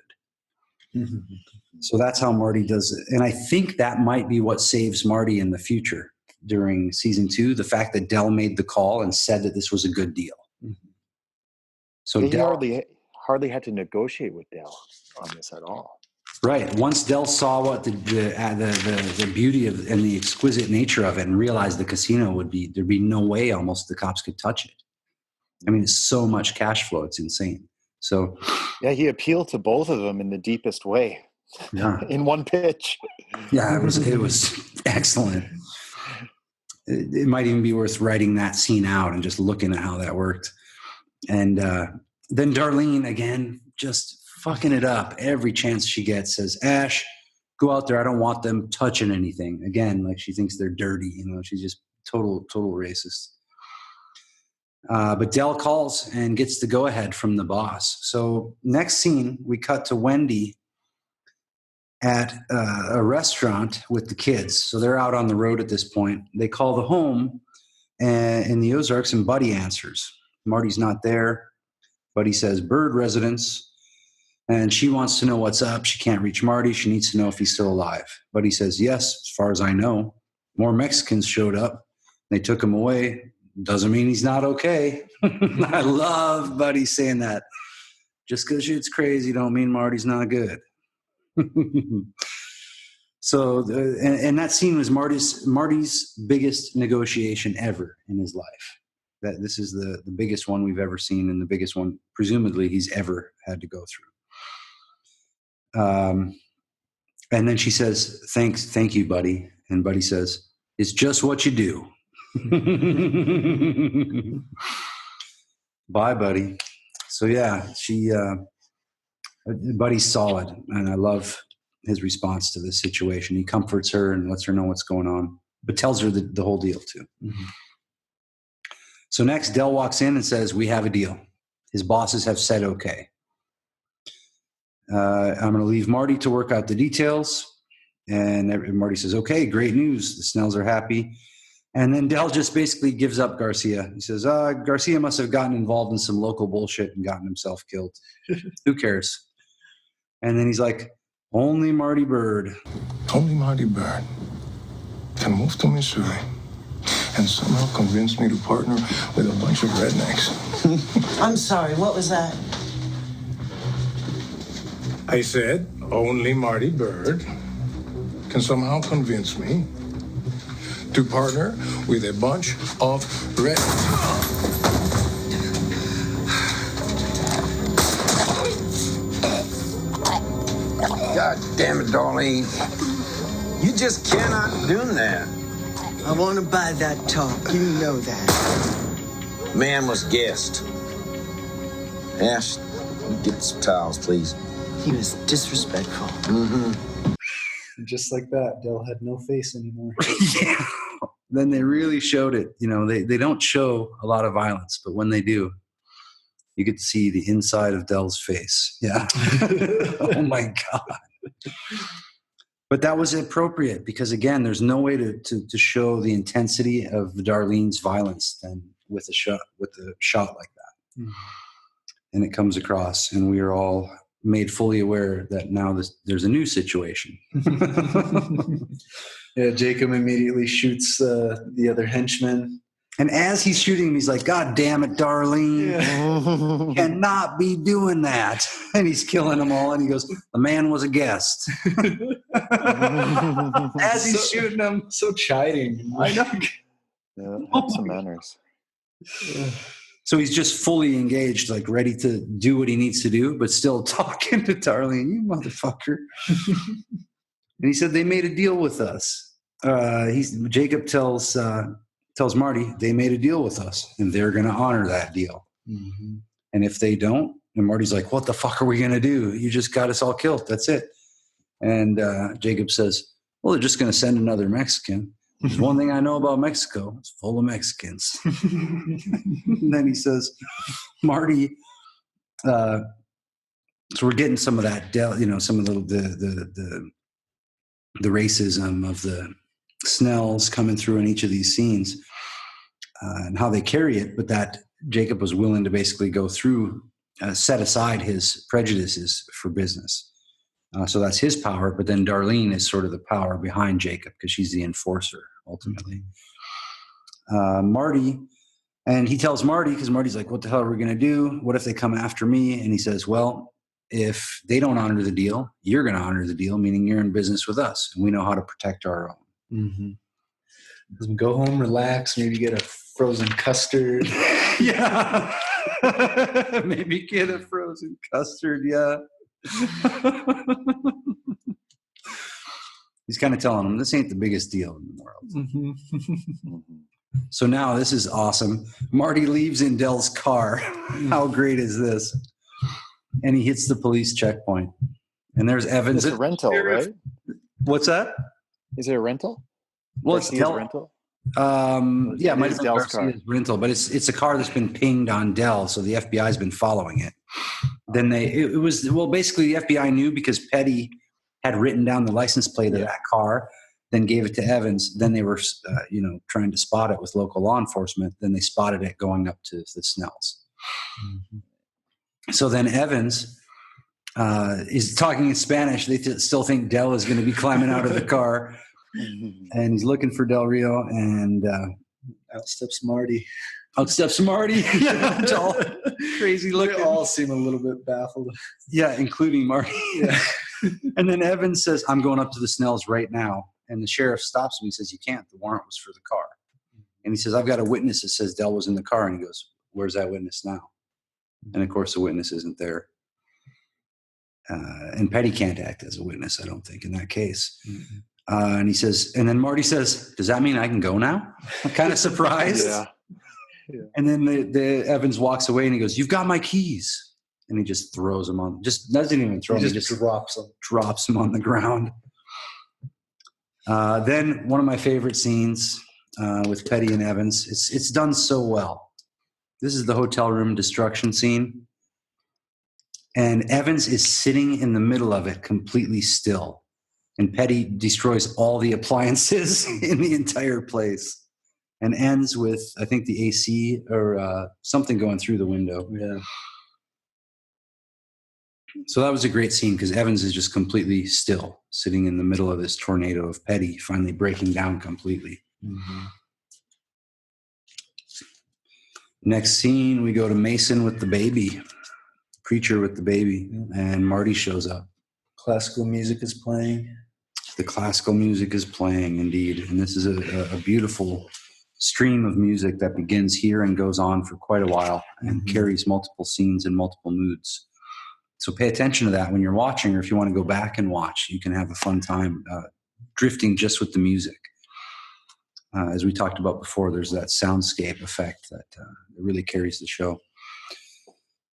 Mm-hmm. So that's how Marty does it. And I think that might be what saves Marty in the future during season 2, the fact that Del made the call and said that this was a good deal. Mm-hmm. So he Del hardly had to negotiate with Del on this at all. Right. Once Del saw what the beauty of and the exquisite nature of it and realized the casino there'd be no way almost the cops could touch it. I mean, it's so much cash flow. It's insane. So yeah, he appealed to both of them in the deepest way. Yeah. In one pitch. Yeah, it was excellent. It might even be worth writing that scene out and just looking at how that worked. And then Darlene, again, just fucking it up every chance she gets, says, Ash, go out there. I don't want them touching anything. Again, like she thinks they're dirty. She's just total racist. But Del calls and gets the go-ahead from the boss. So next scene, we cut to Wendy at a restaurant with the kids. So they're out on the road at this point. They call the home in the Ozarks, and Buddy answers. Marty's not there. Buddy says, Bird residence. And she wants to know what's up. She can't reach Marty. She needs to know if he's still alive. Buddy says, yes, as far as I know. More Mexicans showed up. They took him away. Doesn't mean he's not okay. I love Buddy saying that. Just because shit's crazy don't mean Marty's not good. So, and that scene was Marty's biggest negotiation ever in his life. That this is the biggest one we've ever seen, and the biggest one, presumably, he's ever had to go through. And then she says, thank you, Buddy. And Buddy says, it's just what you do. Bye, Buddy. So yeah, Buddy's solid, and I love his response to this situation. He comforts her and lets her know what's going on, but tells her the whole deal too. Mm-hmm. So next, Del walks in and says, we have a deal. His bosses have said okay. I'm going to leave Marty to work out the details. And Marty says, okay, great news. The Snells are happy. And then Del just basically gives up Garcia. He says, Garcia must have gotten involved in some local bullshit and gotten himself killed. Who cares? And then he's like, only Marty Bird. Only Marty Bird can move to Missouri and somehow convince me to partner with a bunch of rednecks. I'm sorry, what was that? I said, only Marty Bird can somehow convince me to partner with a bunch of rednecks. God damn it, Darlene. You just cannot do that. I want to buy that talk. You know that. Man was guessed. Ash, get some towels, please. He was disrespectful. Mm-hmm. Just like that, Del had no face anymore. Yeah. Then they really showed it. They don't show a lot of violence, but when they do, you get to see the inside of Del's face. Yeah. Oh my God. But that was appropriate because, again, there's no way to show the intensity of Darlene's violence than with a shot like that. Mm-hmm. and it comes across, and we are all made fully aware that now there's a new situation. Yeah, Jacob immediately shoots the other henchman. And as he's shooting him, he's like, God damn it, Darlene. Yeah. Cannot be doing that. And he's killing them all. And he goes, the man was a guest. As he's shooting them. So chiding. I know. Yeah, have some manners. So he's just fully engaged, like ready to do what he needs to do, but still talking to Darlene, you motherfucker. And he said, they made a deal with us. Jacob tells Marty, they made a deal with us, and they're going to honor that deal. Mm-hmm. And if they don't, and Marty's like, what the fuck are we going to do? You just got us all killed. That's it. And Jacob says, well, they're just going to send another Mexican. There's one thing I know about Mexico. It's full of Mexicans. And then he says, Marty, so we're getting some of that, some of the racism of the Snells coming through in each of these scenes and how they carry it, but that Jacob was willing to basically go through, set aside his prejudices for business. So that's his power, but then Darlene is sort of the power behind Jacob because she's the enforcer, ultimately. Marty, and he tells Marty, because Marty's like, what the hell are we going to do? What if they come after me? And he says, well, if they don't honor the deal, you're going to honor the deal, meaning you're in business with us, and we know how to protect our own. Mm-hmm. Go home, relax, maybe get a frozen custard. Yeah. Maybe get a frozen custard, yeah. He's kind of telling him, this ain't the biggest deal in the world. Mm-hmm. So now this is awesome. Marty leaves in Dell's car. How great is this? And he hits the police checkpoint. And there's Evans. It's a rental, right? What's that? Is it a rental? Well, it's Dell. Rental. Yeah, it might is be Dell's car. rental, but it's a car that's been pinged on Dell, so the FBI's been following it. Then basically the FBI knew because Petty had written down the license plate of that car, then gave it to Evans. Then they were, trying to spot it with local law enforcement. Then they spotted it going up to the Snells. Mm-hmm. So then Evans is talking in Spanish. They still think Dell is going to be climbing out of the car. And he's looking for Del Rio, and out steps Marty. Yeah, all crazy looking. They all seem a little bit baffled. Yeah, including Marty. Yeah. And then Evans says, I'm going up to the Snells right now. And the sheriff stops him. He says, you can't. The warrant was for the car. And he says, I've got a witness that says Del was in the car. And he goes, where's that witness now? And, of course, the witness isn't there. And Petty can't act as a witness, I don't think, in that case. Mm-hmm. And he says, and then Marty says, does that mean I can go now? I'm kind of surprised. Yeah. And then the Evans walks away and he goes, you've got my keys. And he just throws them on, just doesn't even throw them. He just drops them on the ground. Then one of my favorite scenes with Petty and Evans, it's done so well. This is the hotel room destruction scene. And Evans is sitting in the middle of it completely still. And Petty destroys all the appliances in the entire place and ends with, I think, the AC or something going through the window. Yeah. So that was a great scene because Evans is just completely still, sitting in the middle of this tornado of Petty finally breaking down completely. Mm-hmm. Next scene, we go to Mason with the baby, Preacher with the baby, and Marty shows up. Classical music is playing. The classical music is playing, indeed. And this is a beautiful stream of music that begins here and goes on for quite a while and carries multiple scenes and multiple moods. So pay attention to that when you're watching, or if you want to go back and watch, you can have a fun time drifting just with the music. As we talked about before, there's that soundscape effect that really carries the show.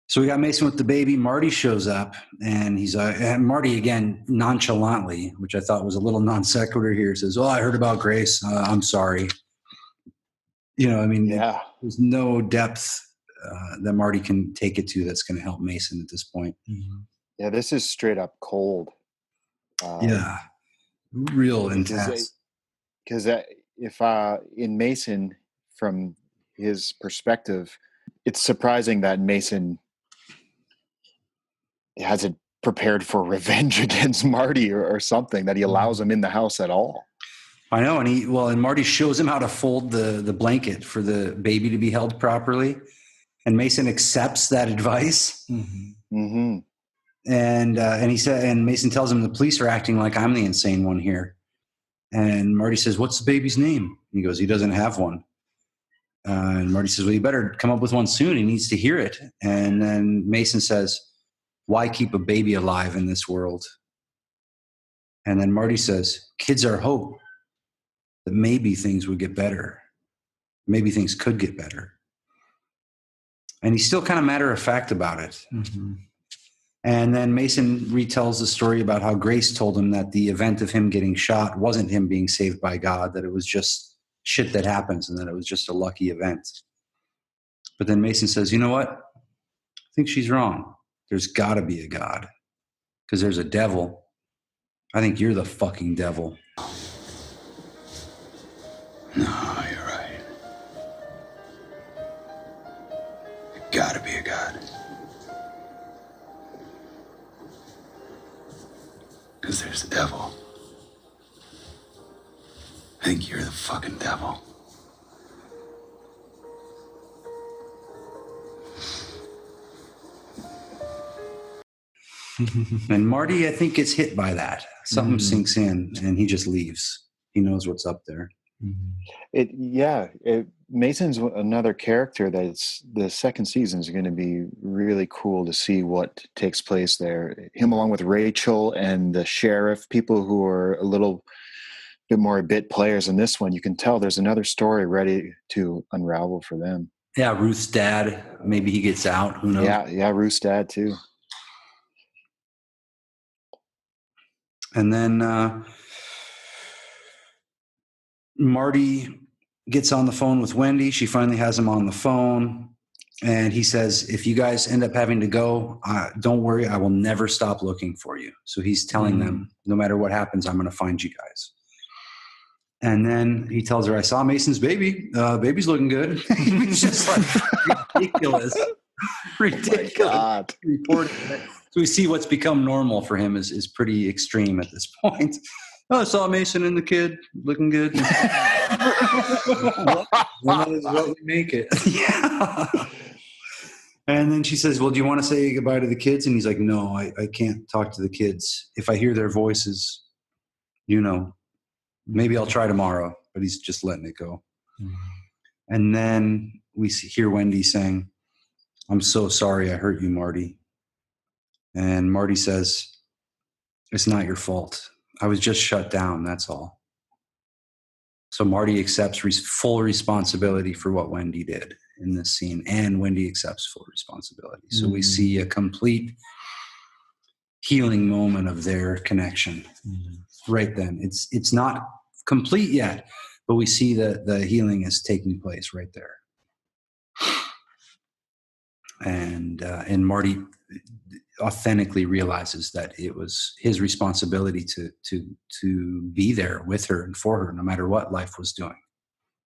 So we got Mason with the baby. Marty shows up, and he's and Marty again nonchalantly, which I thought was a little non sequitur here, says, "Oh, I heard about Grace. I'm sorry." There's no depth that Marty can take it to that's going to help Mason at this point. Mm-hmm. Yeah, this is straight up cold. Real intense. Because if in Mason, from his perspective, it's surprising that Mason has it prepared for revenge against Marty or something, that he allows him in the house at all. I know. And Marty shows him how to fold the blanket for the baby to be held properly. And Mason accepts that advice. Mm-hmm. Mm-hmm. And Mason tells him the police are acting like I'm the insane one here. And Marty says, "What's the baby's name?" And he goes, "He doesn't have one." And Marty says, "Well, you better come up with one soon. He needs to hear it." And then Mason says, "Why keep a baby alive in this world?" And then Marty says, "Kids are hope that maybe things would get better. Maybe things could get better." And he's still kind of matter of fact about it. Mm-hmm. And then Mason retells the story about how Grace told him that the event of him getting shot wasn't him being saved by God, that it was just shit that happens and that it was just a lucky event. But then Mason says, "You know what? I think she's wrong. There's got to be a God because there's a devil. I think you're the fucking devil." No, you're right. There's gotta be a God. Because there's a devil. I think you're the fucking devil. And Marty, I think, gets hit by that. Something sinks in and he just leaves. He knows what's up there. Mason's another character that's the second season is going to be really cool to see what takes place there. Him along with Rachel and the sheriff, people who are a little bit more bit players in this one. You can tell there's another story ready to unravel for them. Yeah, Ruth's dad, maybe he gets out. Who knows? Yeah, Ruth's dad too. And then Marty gets on the phone with Wendy. She finally has him on the phone. And he says, "If you guys end up having to go, don't worry. I will never stop looking for you." So he's telling them, no matter what happens, I'm going to find you guys. And then he tells her, "I saw Mason's baby. Baby's looking good." It's just like ridiculous. Ridiculous. Reporting. So we see what's become normal for him is pretty extreme at this point. "Oh, I saw Mason and the kid looking good." That is what we make it. Yeah. And then she says, "Well, do you want to say goodbye to the kids?" And he's like, "No, I can't talk to the kids. If I hear their voices, maybe I'll try tomorrow." But he's just letting it go. And then we hear Wendy saying, "I'm so sorry I hurt you, Marty." And Marty says, "It's not your fault. I was just shut down, that's all." So Marty accepts full responsibility for what Wendy did in this scene, and Wendy accepts full responsibility. So we see a complete healing moment of their connection right then. It's not complete yet, but we see that the healing is taking place right there. And Marty authentically realizes that it was his responsibility to be there with her and for her, no matter what life was doing,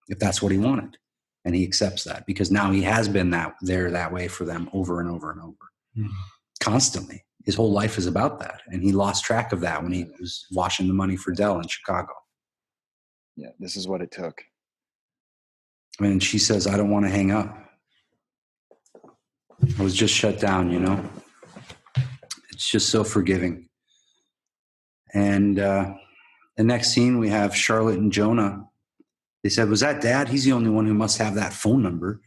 if that's what he wanted. And he accepts that because now he has been that way for them over and over and over, constantly. His whole life is about that. And he lost track of that when he was washing the money for Dell in Chicago. Yeah, this is what it took. And she says, "I don't want to hang up. I was just shut down, It's just so forgiving." And the next scene, we have Charlotte and Jonah. They said, "Was that Dad? He's the only one who must have that phone number."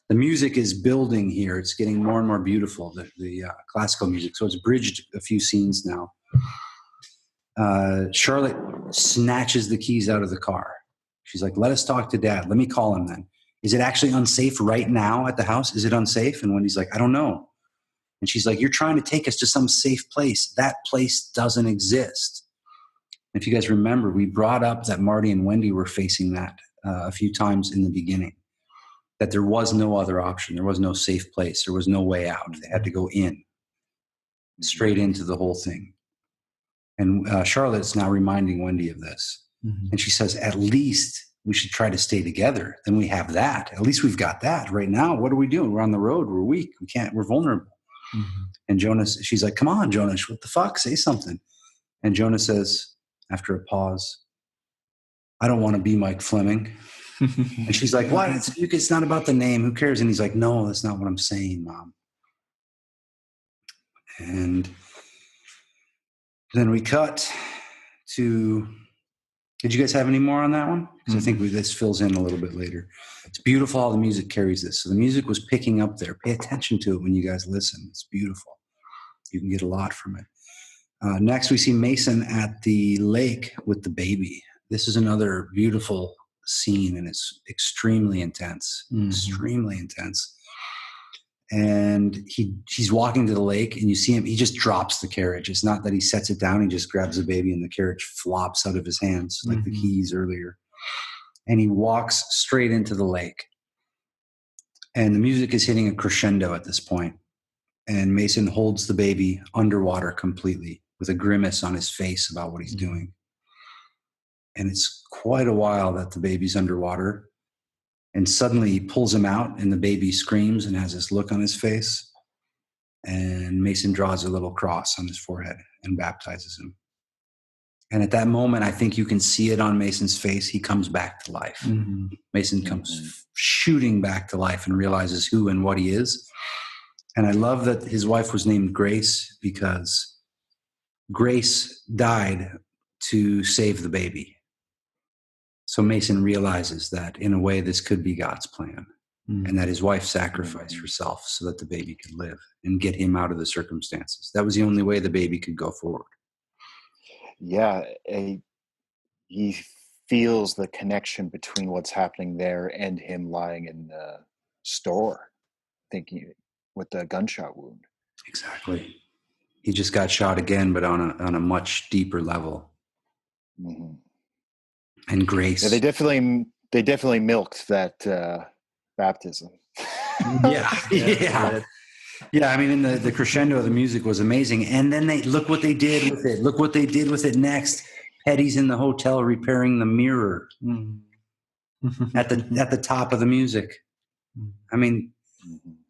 The music is building here. It's getting more and more beautiful, the classical music. So it's bridged a few scenes now. Charlotte snatches the keys out of the car. She's like, "Let us talk to Dad. Let me call him then. Is it actually unsafe right now at the house? Is it unsafe?" And Wendy's like, "I don't know." And she's like, "You're trying to take us to some safe place. That place doesn't exist." If you guys remember, we brought up that Marty and Wendy were facing that a few times in the beginning, that there was no other option. There was no safe place. There was no way out. They had to go in, straight into the whole thing. And Charlotte's now reminding Wendy of this. And she says, "At least we should try to stay together. Then we have that. At least we've got that. Right now, what are we doing? We're on the road. We're weak. We're vulnerable." And Jonah, she's like, come on, Jonah, what the fuck? Say something. And Jonah says, after a pause, I don't want to be Mike Fleming. And she's like, what? It's not about the name. Who cares? And he's like, no, that's not what I'm saying, Mom. And then we cut to, did you guys have any more on that one? Because I think this fills in a little bit later. It's beautiful how the music carries this. So the music was picking up there. Pay attention to it when you guys listen. It's beautiful. You can get a lot from it. Next, we see Mason at the lake with the baby. This is another beautiful scene, and it's extremely intense. Extremely intense. And he's walking to the lake, and you see him, he just drops the carriage. It's not that he sets it down, he just grabs the baby and the carriage flops out of his hands like the keys earlier. And he walks straight into the lake. And the music is hitting a crescendo at this point. And Mason holds the baby underwater completely with a grimace on his face about what he's doing. And it's quite a while that the baby's underwater. And suddenly he pulls him out, and the baby screams and has this look on his face. And Mason draws a little cross on his forehead and baptizes him. And at that moment, I think you can see it on Mason's face. He comes back to life. Mason comes shooting back to life and realizes who and what he is. And I love that his wife was named Grace, because Grace died to save the baby. So Mason realizes that in a way this could be God's plan, and that his wife sacrificed herself so that the baby could live and get him out of the circumstances. That was the only way the baby could go forward. Yeah, he feels the connection between what's happening there and him lying in the store, thinking with the gunshot wound. Exactly. He just got shot again, but on a much deeper level. And Grace. Yeah, they definitely milked that baptism. Yeah. I mean, the crescendo of the music was amazing. And then look what they did with it. Look what they did with it next. Petty's in the hotel repairing the mirror at the top of the music. I mean,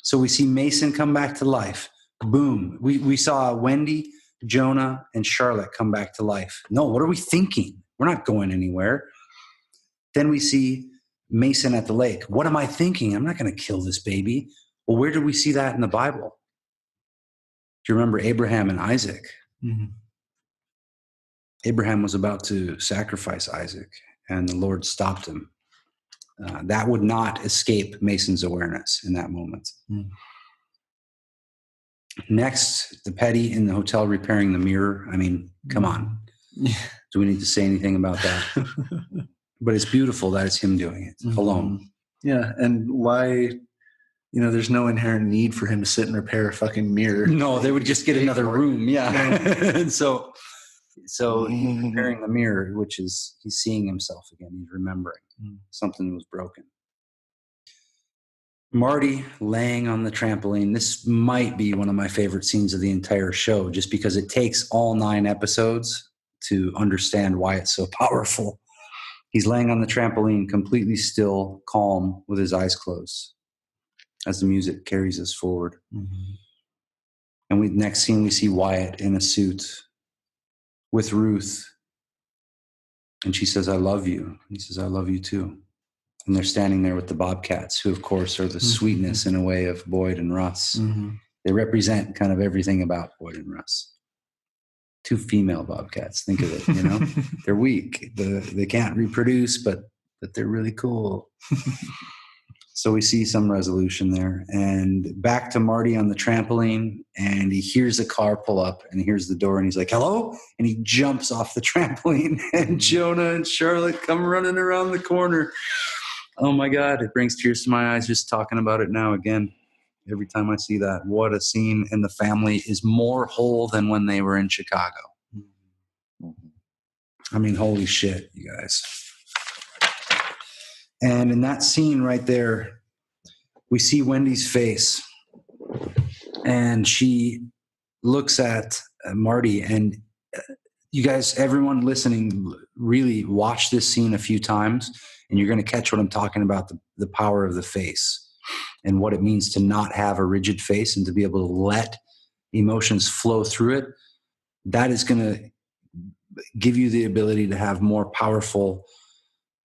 so we see Mason come back to life. Boom. We saw Wendy, Jonah, and Charlotte come back to life. No, what are we thinking? We're not going anywhere. Then we see Mason at the lake. What am I thinking? I'm not going to kill this baby. Well, where did we see that in the Bible? Do you remember Abraham and Isaac? Abraham was about to sacrifice Isaac, and the Lord stopped him. That would not escape Mason's awareness in that moment. Next, the Petty in the hotel repairing the mirror. I mean, come on. Do we need to say anything about that? But it's beautiful that it's him doing it alone. Yeah, and why, there's no inherent need for him to sit and repair a fucking mirror. No, they would just get another room. Yeah. And so he's repairing the mirror, which is he's seeing himself again. He's remembering something was broken. Marty laying on the trampoline. This might be one of my favorite scenes of the entire show, just because it takes all 9 episodes to understand why it's so powerful. He's laying on the trampoline, completely still, calm, with his eyes closed, as the music carries us forward. And next scene, we see Wyatt in a suit with Ruth. And she says, I love you. And he says, I love you too. And they're standing there with the Bobcats, who, of course, are the sweetness in a way of Boyd and Russ. They represent kind of everything about Boyd and Russ. 2 female Bobcats. Think of it, They're weak. They can't reproduce, but they're really cool. So we see some resolution there. And back to Marty on the trampoline, and he hears a car pull up, and he hears the door, and he's like, hello? And he jumps off the trampoline, and Jonah and Charlotte come running around the corner. Oh my God, it brings tears to my eyes just talking about it now again. Every time I see that, what a scene. And the family is more whole than when they were in Chicago. I mean, holy shit, you guys. And in that scene right there, we see Wendy's face. And she looks at Marty. And you guys, everyone listening, really watch this scene a few times. And you're going to catch what I'm talking about, the power of the face and what it means to not have a rigid face and to be able to let emotions flow through it, that is going to give you the ability to have more powerful,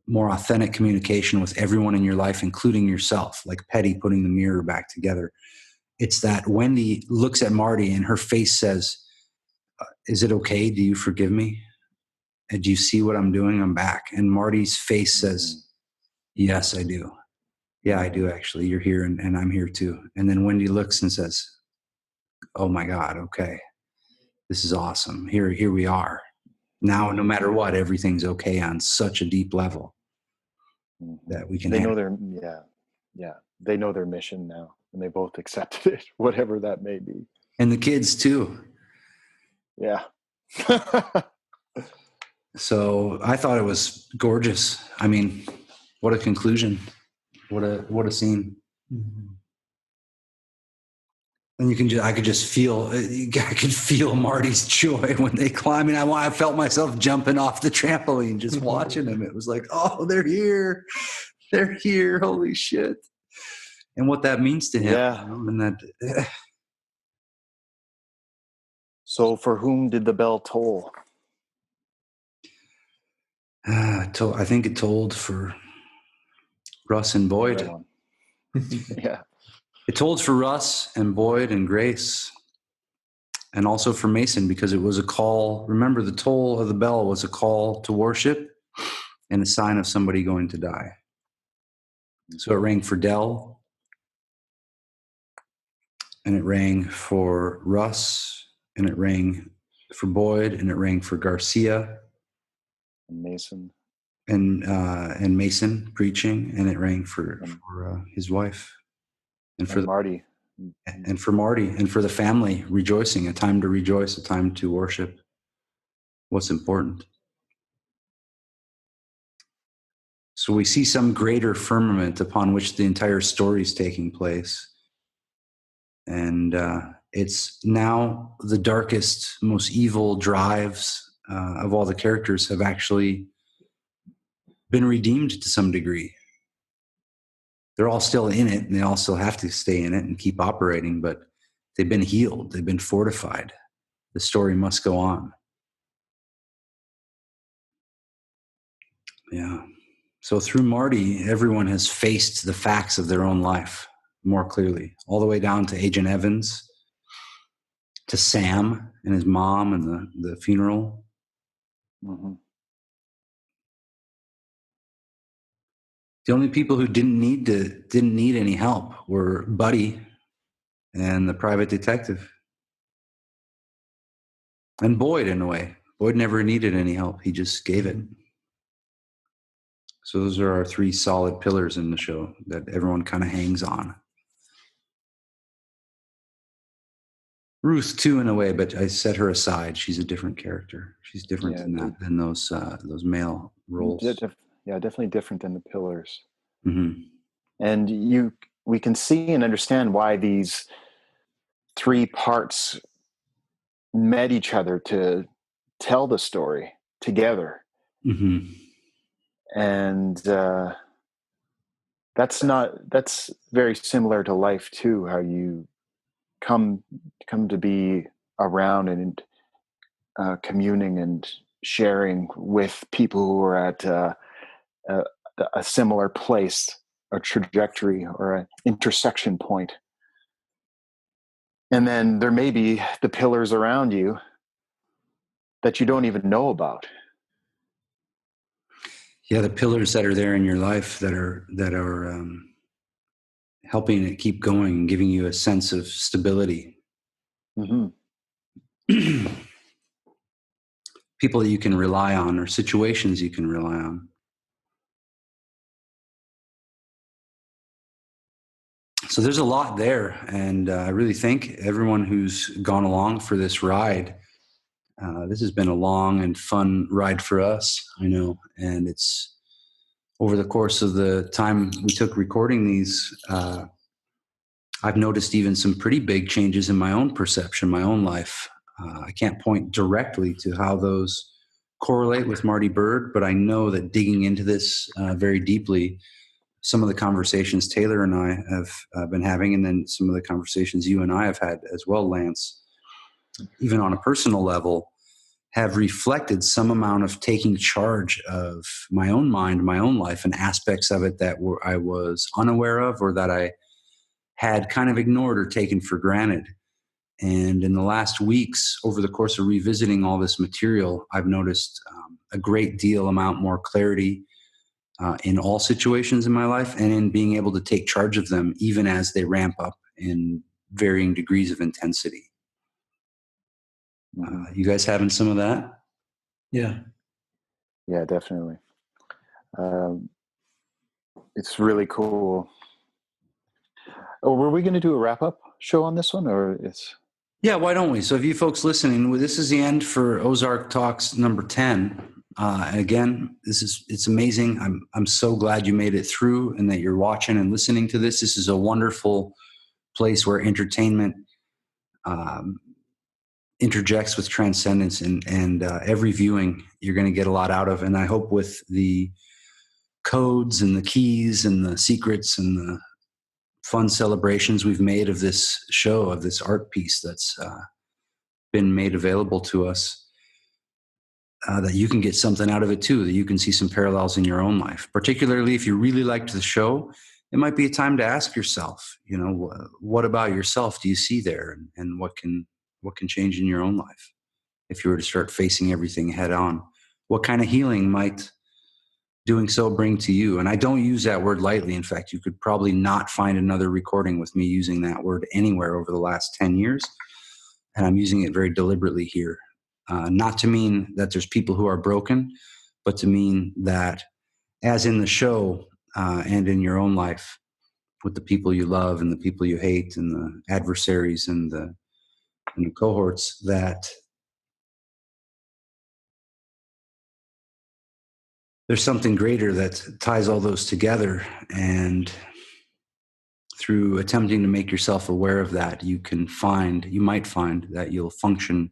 more authentic communication with everyone in your life, including yourself, like Petty putting the mirror back together. It's that Wendy looks at Marty and her face says, is it okay? Do you forgive me? And do you see what I'm doing? I'm back. And Marty's face says, yes, I do. Yeah, I do actually. You're here and I'm here too. And then Wendy looks and says, oh my God, okay. This is awesome. Here we are. Now, no matter what, everything's okay on such a deep level that we can. They know they know their mission now, and they both accepted it, whatever that may be. And the kids too. Yeah. So I thought it was gorgeous. I mean, what a conclusion. What a scene. Mm-hmm. And I could feel Marty's joy when they climb. I felt myself jumping off the trampoline, just watching them. It was like, oh, they're here. They're here. Holy shit. And what that means to him. Yeah. And that. So for whom did the bell toll? I think it told for Russ and Boyd. Yeah. It told for Russ and Boyd and Grace, and also for Mason, because it was a call. Remember, the toll of the bell was a call to worship and a sign of somebody going to die. So it rang for Dell, and it rang for Russ, and it rang for Boyd, and it rang for Garcia. And Mason. And Mason preaching, and it rang for his wife. And for Marty. And for Marty, and for the family, rejoicing, a time to rejoice, a time to worship what's important. So we see some greater firmament upon which the entire story is taking place. And it's now the darkest, most evil drives of all the characters have actually been redeemed to some degree. They're all still in it, and they all still have to stay in it and keep operating, but they've been healed. They've been fortified. The story must go on. Yeah. So through Marty, everyone has faced the facts of their own life more clearly, all the way down to Agent Evans, to Sam and his mom and the funeral. Mm-hmm. The only people who didn't need any help were Buddy and the private detective. And Boyd, in a way. Boyd never needed any help. He just gave it. So those are our three solid pillars in the show that everyone kind of hangs on. Ruth, too, in a way, but I set her aside. She's a different character. She's different than those male roles. Definitely different than the pillars. Mm-hmm. And we can see and understand why these three parts met each other to tell the story together. Mm-hmm. And that's very similar to life too, how you come to be around and communing and sharing with people who are at a similar place, a trajectory, or an intersection point. And then there may be the pillars around you that you don't even know about. Yeah, the pillars that are there in your life that are helping it keep going and giving you a sense of stability. Mm-hmm. People that you can rely on, or situations you can rely on. So there's a lot there, and I really thank everyone who's gone along for this ride. This has been a long and fun ride for us, I know, and it's over the course of the time we took recording these, I've noticed even some pretty big changes in my own perception, my own life. I can't point directly to how those correlate with Marty Bird, but I know that digging into this very deeply, some of the conversations Taylor and I have been having, and then some of the conversations you and I have had as well, Lance, even on a personal level, have reflected some amount of taking charge of my own mind, my own life, and aspects of it that I was unaware of or that I had kind of ignored or taken for granted. And in the last weeks, over the course of revisiting all this material, I've noticed a great deal amount more clarity in all situations in my life and in being able to take charge of them, even as they ramp up in varying degrees of intensity. You guys having some of that? Yeah. Yeah, definitely. It's really cool. Oh, were we going to do a wrap-up show on this one, or it's? Yeah, why don't we? So if you folks listening, this is the end for Ozark Talks number 10. Again, it's amazing. I'm so glad you made it through and that you're watching and listening to this. This is a wonderful place where entertainment interjects with transcendence, and every viewing you're going to get a lot out of. And I hope with the codes and the keys and the secrets and the fun celebrations we've made of this show, of this art piece that's been made available to us, that you can get something out of it too, that you can see some parallels in your own life. Particularly if you really liked the show, it might be a time to ask yourself, what about yourself do you see there, and what can change in your own life if you were to start facing everything head on? What kind of healing might doing so bring to you? And I don't use that word lightly. In fact, you could probably not find another recording with me using that word anywhere over the last 10 years. And I'm using it very deliberately here. Not to mean that there's people who are broken, but to mean that, as in the show and in your own life, with the people you love and the people you hate and the adversaries and the cohorts, that there's something greater that ties all those together. And through attempting to make yourself aware of that, you might find that you'll function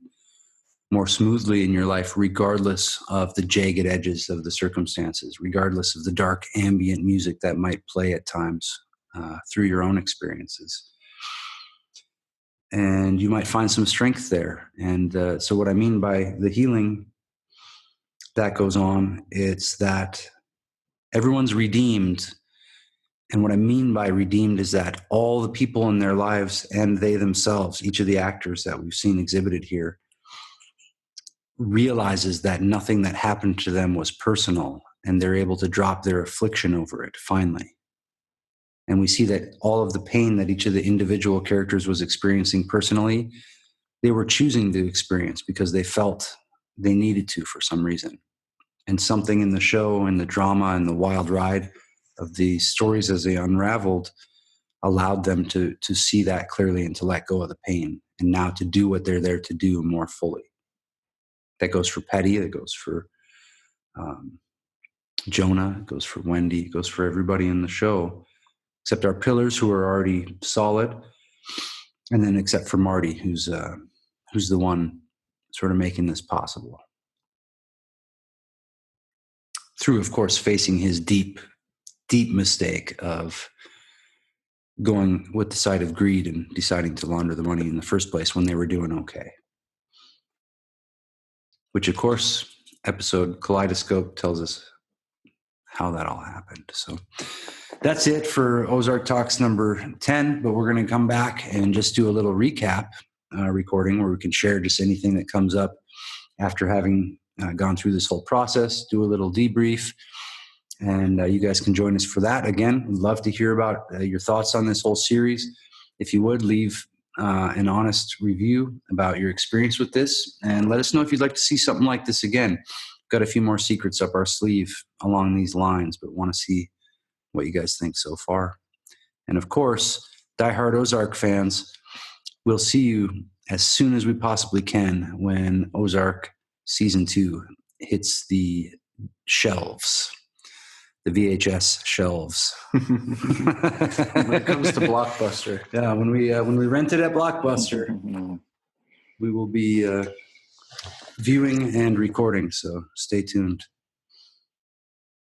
more smoothly in your life, regardless of the jagged edges of the circumstances, regardless of the dark ambient music that might play at times through your own experiences. And you might find some strength there. And so what I mean by the healing that goes on, it's that everyone's redeemed. And what I mean by redeemed is that all the people in their lives and they themselves, each of the actors that we've seen exhibited here, realizes that nothing that happened to them was personal, and they're able to drop their affliction over it finally. And we see that all of the pain that each of the individual characters was experiencing personally, they were choosing to experience because they felt they needed to for some reason. And something in the show and the drama and the wild ride of the stories as they unraveled allowed them to see that clearly and to let go of the pain, and now to do what they're there to do more fully. That goes for Petty, that goes for Jonah, it goes for Wendy, it goes for everybody in the show, except our pillars who are already solid, and then except for Marty, who's the one sort of making this possible. Through, of course, facing his deep, deep mistake of going with the side of greed and deciding to launder the money in the first place when they were doing okay. Which, of course, episode Kaleidoscope tells us how that all happened. So that's it for Ozark Talks number 10, but we're going to come back and just do a little recap recording where we can share just anything that comes up after having gone through this whole process, do a little debrief, and you guys can join us for that. Again, we'd love to hear about your thoughts on this whole series. If you would, leave an honest review about your experience with this, and let us know if you'd like to see something like this again. Got a few more secrets up our sleeve along these lines, but want to see what you guys think so far. And of course, diehard Ozark fans, we'll see you as soon as we possibly can when Ozark Season 2 hits the shelves, the VHS shelves. When it comes to Blockbuster. Yeah, when we rent it at Blockbuster, we will be viewing and recording, so stay tuned.